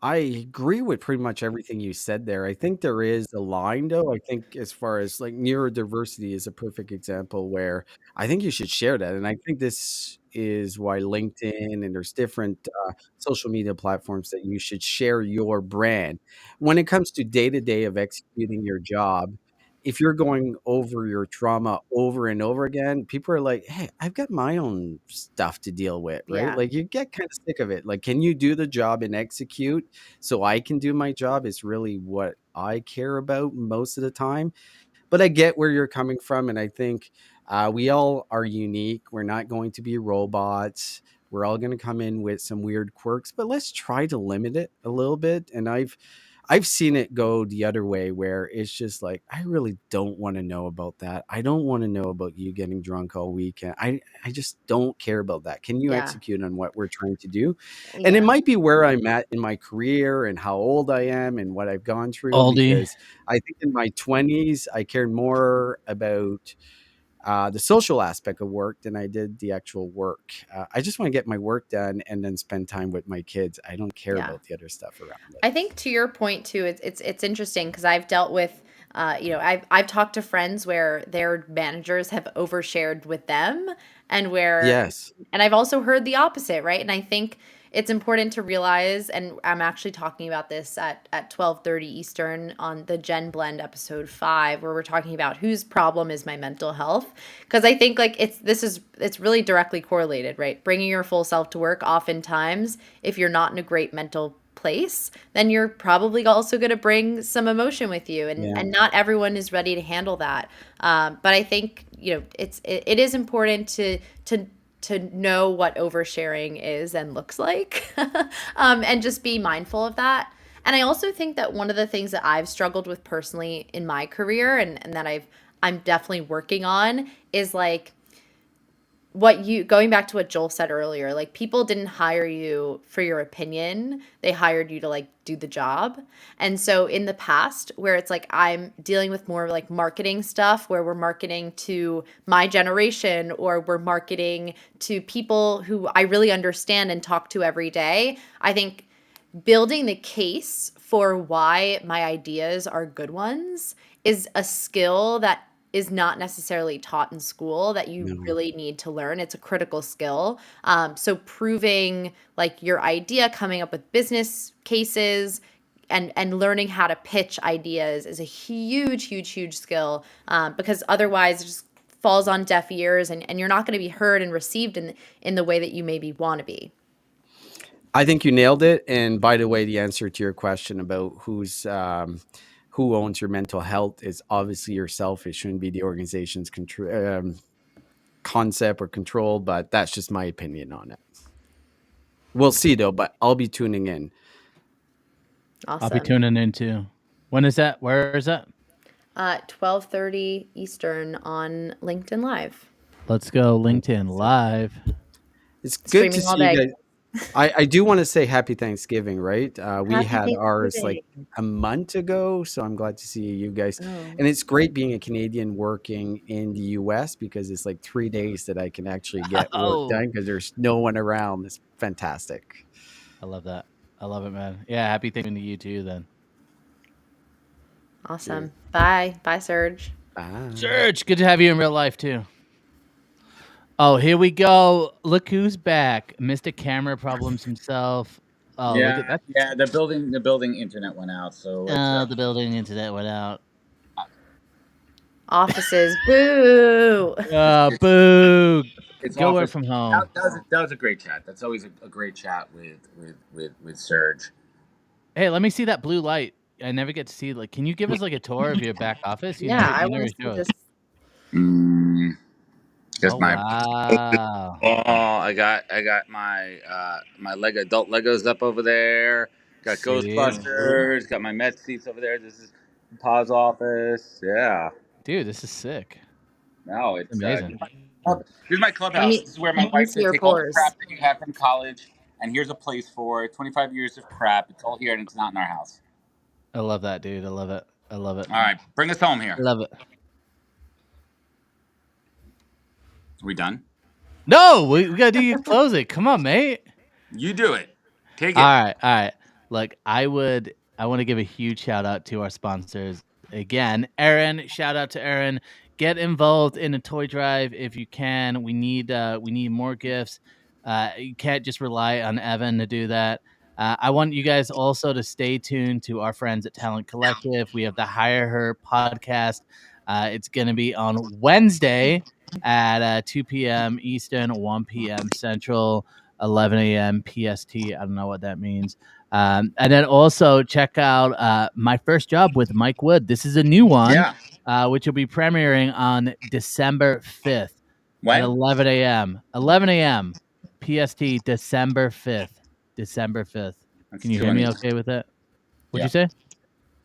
I agree with pretty much everything you said there. I think there is a line though. I think as far as like neurodiversity is a perfect example where I think you should share that. And I think this is why LinkedIn and there's different social media platforms that you should share your brand. When it comes to day to day of executing your job, if you're going over your trauma over and over again, people are like, "Hey, I've got my own stuff to deal with," right? Yeah. Like you get kind of sick of it. Like, can you do the job and execute so I can do my job is really what I care about most of the time. But I get where you're coming from, and I think we all are unique. We're not going to be robots. We're all going to come in with some weird quirks, but let's try to limit it a little bit. And I've seen it go the other way where it's just like, I really don't want to know about that. I don't want to know about you getting drunk all weekend. I just don't care about that. Can you Yeah. execute on what we're trying to do? And it Yeah. might be where I'm at in my career and how old I am and what I've gone through, Oldie. because I think in my 20s, I cared more about the social aspect of work than I did the actual work. I just want to get my work done and then spend time with my kids. I don't care Yeah. about the other stuff around it. I think to your point too, it's interesting because I've dealt with, I've talked to friends where their managers have overshared with them, and Yes. I've also heard the opposite, right? And I think it's important to realize, and I'm actually talking about this at 12:30 Eastern on the Gen Blend episode 5, where we're talking about whose problem is my mental health, because I think like it's really directly correlated, right? Bringing your full self to work, oftentimes if you're not in a great mental place, then you're probably also going to bring some emotion with you, and Yeah. not everyone is ready to handle that. But I think it is important to know what oversharing is and looks like, and just be mindful of that. And I also think that one of the things that I've struggled with personally in my career, and that I'm definitely working on, is like going back to what Joel said earlier, like people didn't hire you for your opinion. They hired you to like do the job. And so in the past, where it's like I'm dealing with more like marketing stuff where we're marketing to my generation or we're marketing to people who I really understand and talk to every day, I think building the case for why my ideas are good ones is a skill that is not necessarily taught in school that you No. really need to learn. It's a critical skill. So proving like your idea, coming up with business cases, and learning how to pitch ideas is a huge, huge, huge skill, because otherwise it just falls on deaf ears, and you're not going to be heard and received in the way that you maybe want to be. I think you nailed it. And by the way, the answer to your question about who owns your mental health is obviously yourself. It shouldn't be the organization's concept or control, but that's just my opinion on it. We'll see though, but I'll be tuning in. I'll be Awesome. tuning in too. When is that? Where is that? 12:30 Eastern on LinkedIn Live. Let's go LinkedIn Live. It's good to Streaming all see you day. guys. I do want to say happy Thanksgiving, right? We Happy had ours like Thanksgiving. a month ago, so I'm glad to see you guys. Oh, And it's great being a Canadian working in the US because it's like 3 days that I can actually get work Oh, done because there's no one around. It's fantastic. I love that. I love it, man. Yeah, happy Thanksgiving to you too. Then, awesome. Bye. Bye, Serge. Bye. Serge, good to have you in real life too. Oh, here we go. Look who's back, Mr. Camera Problems himself. Oh, look at that. Yeah. The building internet went out, so it's, The building internet went out. Offices. Boo. Boo. it's Go work office. from home. That was a great chat. That's always a great chat with Serge. Hey, let me see that blue light. I never get to see. Like, can you give us like a tour of your back office? You Yeah, I never want to see show us. this. Just Oh my wow. I got my my adult Legos up over there. Got See? Ghostbusters. Got my Met seats over there. This is Pa's office. Yeah. Dude, this is sick. No, it's Amazing. Here's my clubhouse. This is where my wife see said your take all the pores. crap that you have from college, and here's a place for it. 25 years of crap. It's all here, and it's not in our house. I love that, dude. I love it. I love it. All right, bring us home here. I love it. Are we done? No, we gotta do your closing. Come on, mate. You do it. Take it. All right. Look, I want to give a huge shout out to our sponsors. Again, ERIN, shout out to ERIN. Get involved in a toy drive if you can. We need more gifts. You can't just rely on Evan to do that. I want you guys also to stay tuned to our friends at Talent Collective. We have the Hire Her podcast. It's going to be on Wednesday at 2 p.m. Eastern, 1 p.m. Central, 11 a.m. PST. I don't know what that means. And then also check out My First Job with Mike Wood. This is a new one, which will be premiering on December 5th at 11 a.m. 11 a.m. PST, December 5th. December 5th. Can you hear me okay with that? What'd you say?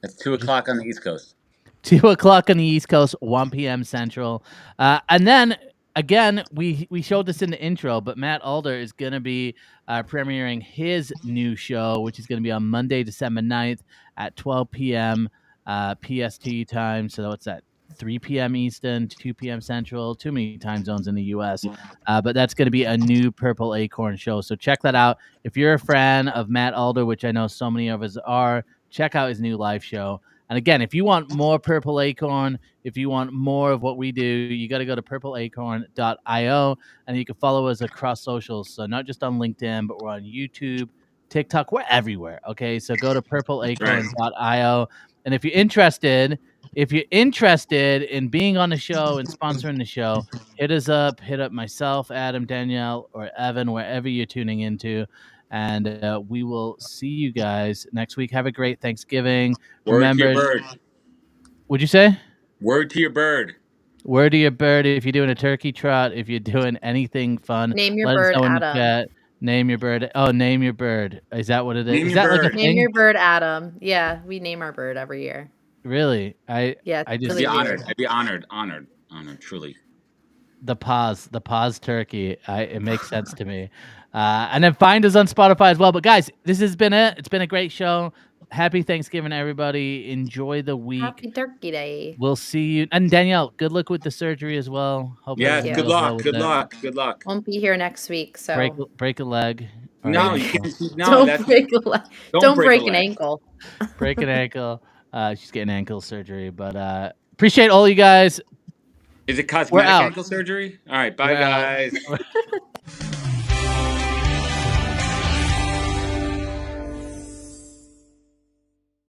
It's 2 o'clock on the East Coast. 2 o'clock on the East Coast, 1 p.m. Central. And then, again, we showed this in the intro, but Matt Alder is going to be premiering his new show, which is going to be on Monday, December 9th at 12 p.m. PST time. So what's that? 3 p.m. Eastern, 2 p.m. Central, too many time zones in the U.S. But that's going to be a new Purple Acorn show. So check that out. If you're a fan of Matt Alder, which I know so many of us are, check out his new live show. And again, if you want more Purple Acorn, if you want more of what we do, you got to go to purpleacorn.io, and you can follow us across socials. So not just on LinkedIn, but we're on YouTube, TikTok, we're everywhere. Okay, so go to purpleacorn.io, and if you're interested in being on the show and sponsoring the show, hit us up. Hit up myself, Adam, Danielle, or Evan, wherever you're tuning into. And we will see you guys next week. Have a great Thanksgiving. Word to your bird. What'd you say? Word to your bird. Word to your bird. If you're doing a turkey trot, if you're doing anything fun, Name your bird, Adam. Name your bird. Oh, name your bird. Is that what it is? Name is your that bird. like a Name thing? your bird, Adam. Yeah, we name our bird every year. Really? I just really honored. I'd be honored, truly. The pause turkey. It makes sense to me. And then find us on Spotify as well. But guys, this has been it. It's been a great show. Happy Thanksgiving, everybody. Enjoy the week. Happy Turkey Day. We'll see you. And Danielle, good luck with the surgery as well. Hope good luck. Good luck. Won't be here next week, so break a leg. No, you can't. Don't break a leg. Don't break an ankle. Break an ankle. She's getting ankle surgery, but appreciate all you guys. Is it cosmetic ankle surgery? All right, bye guys.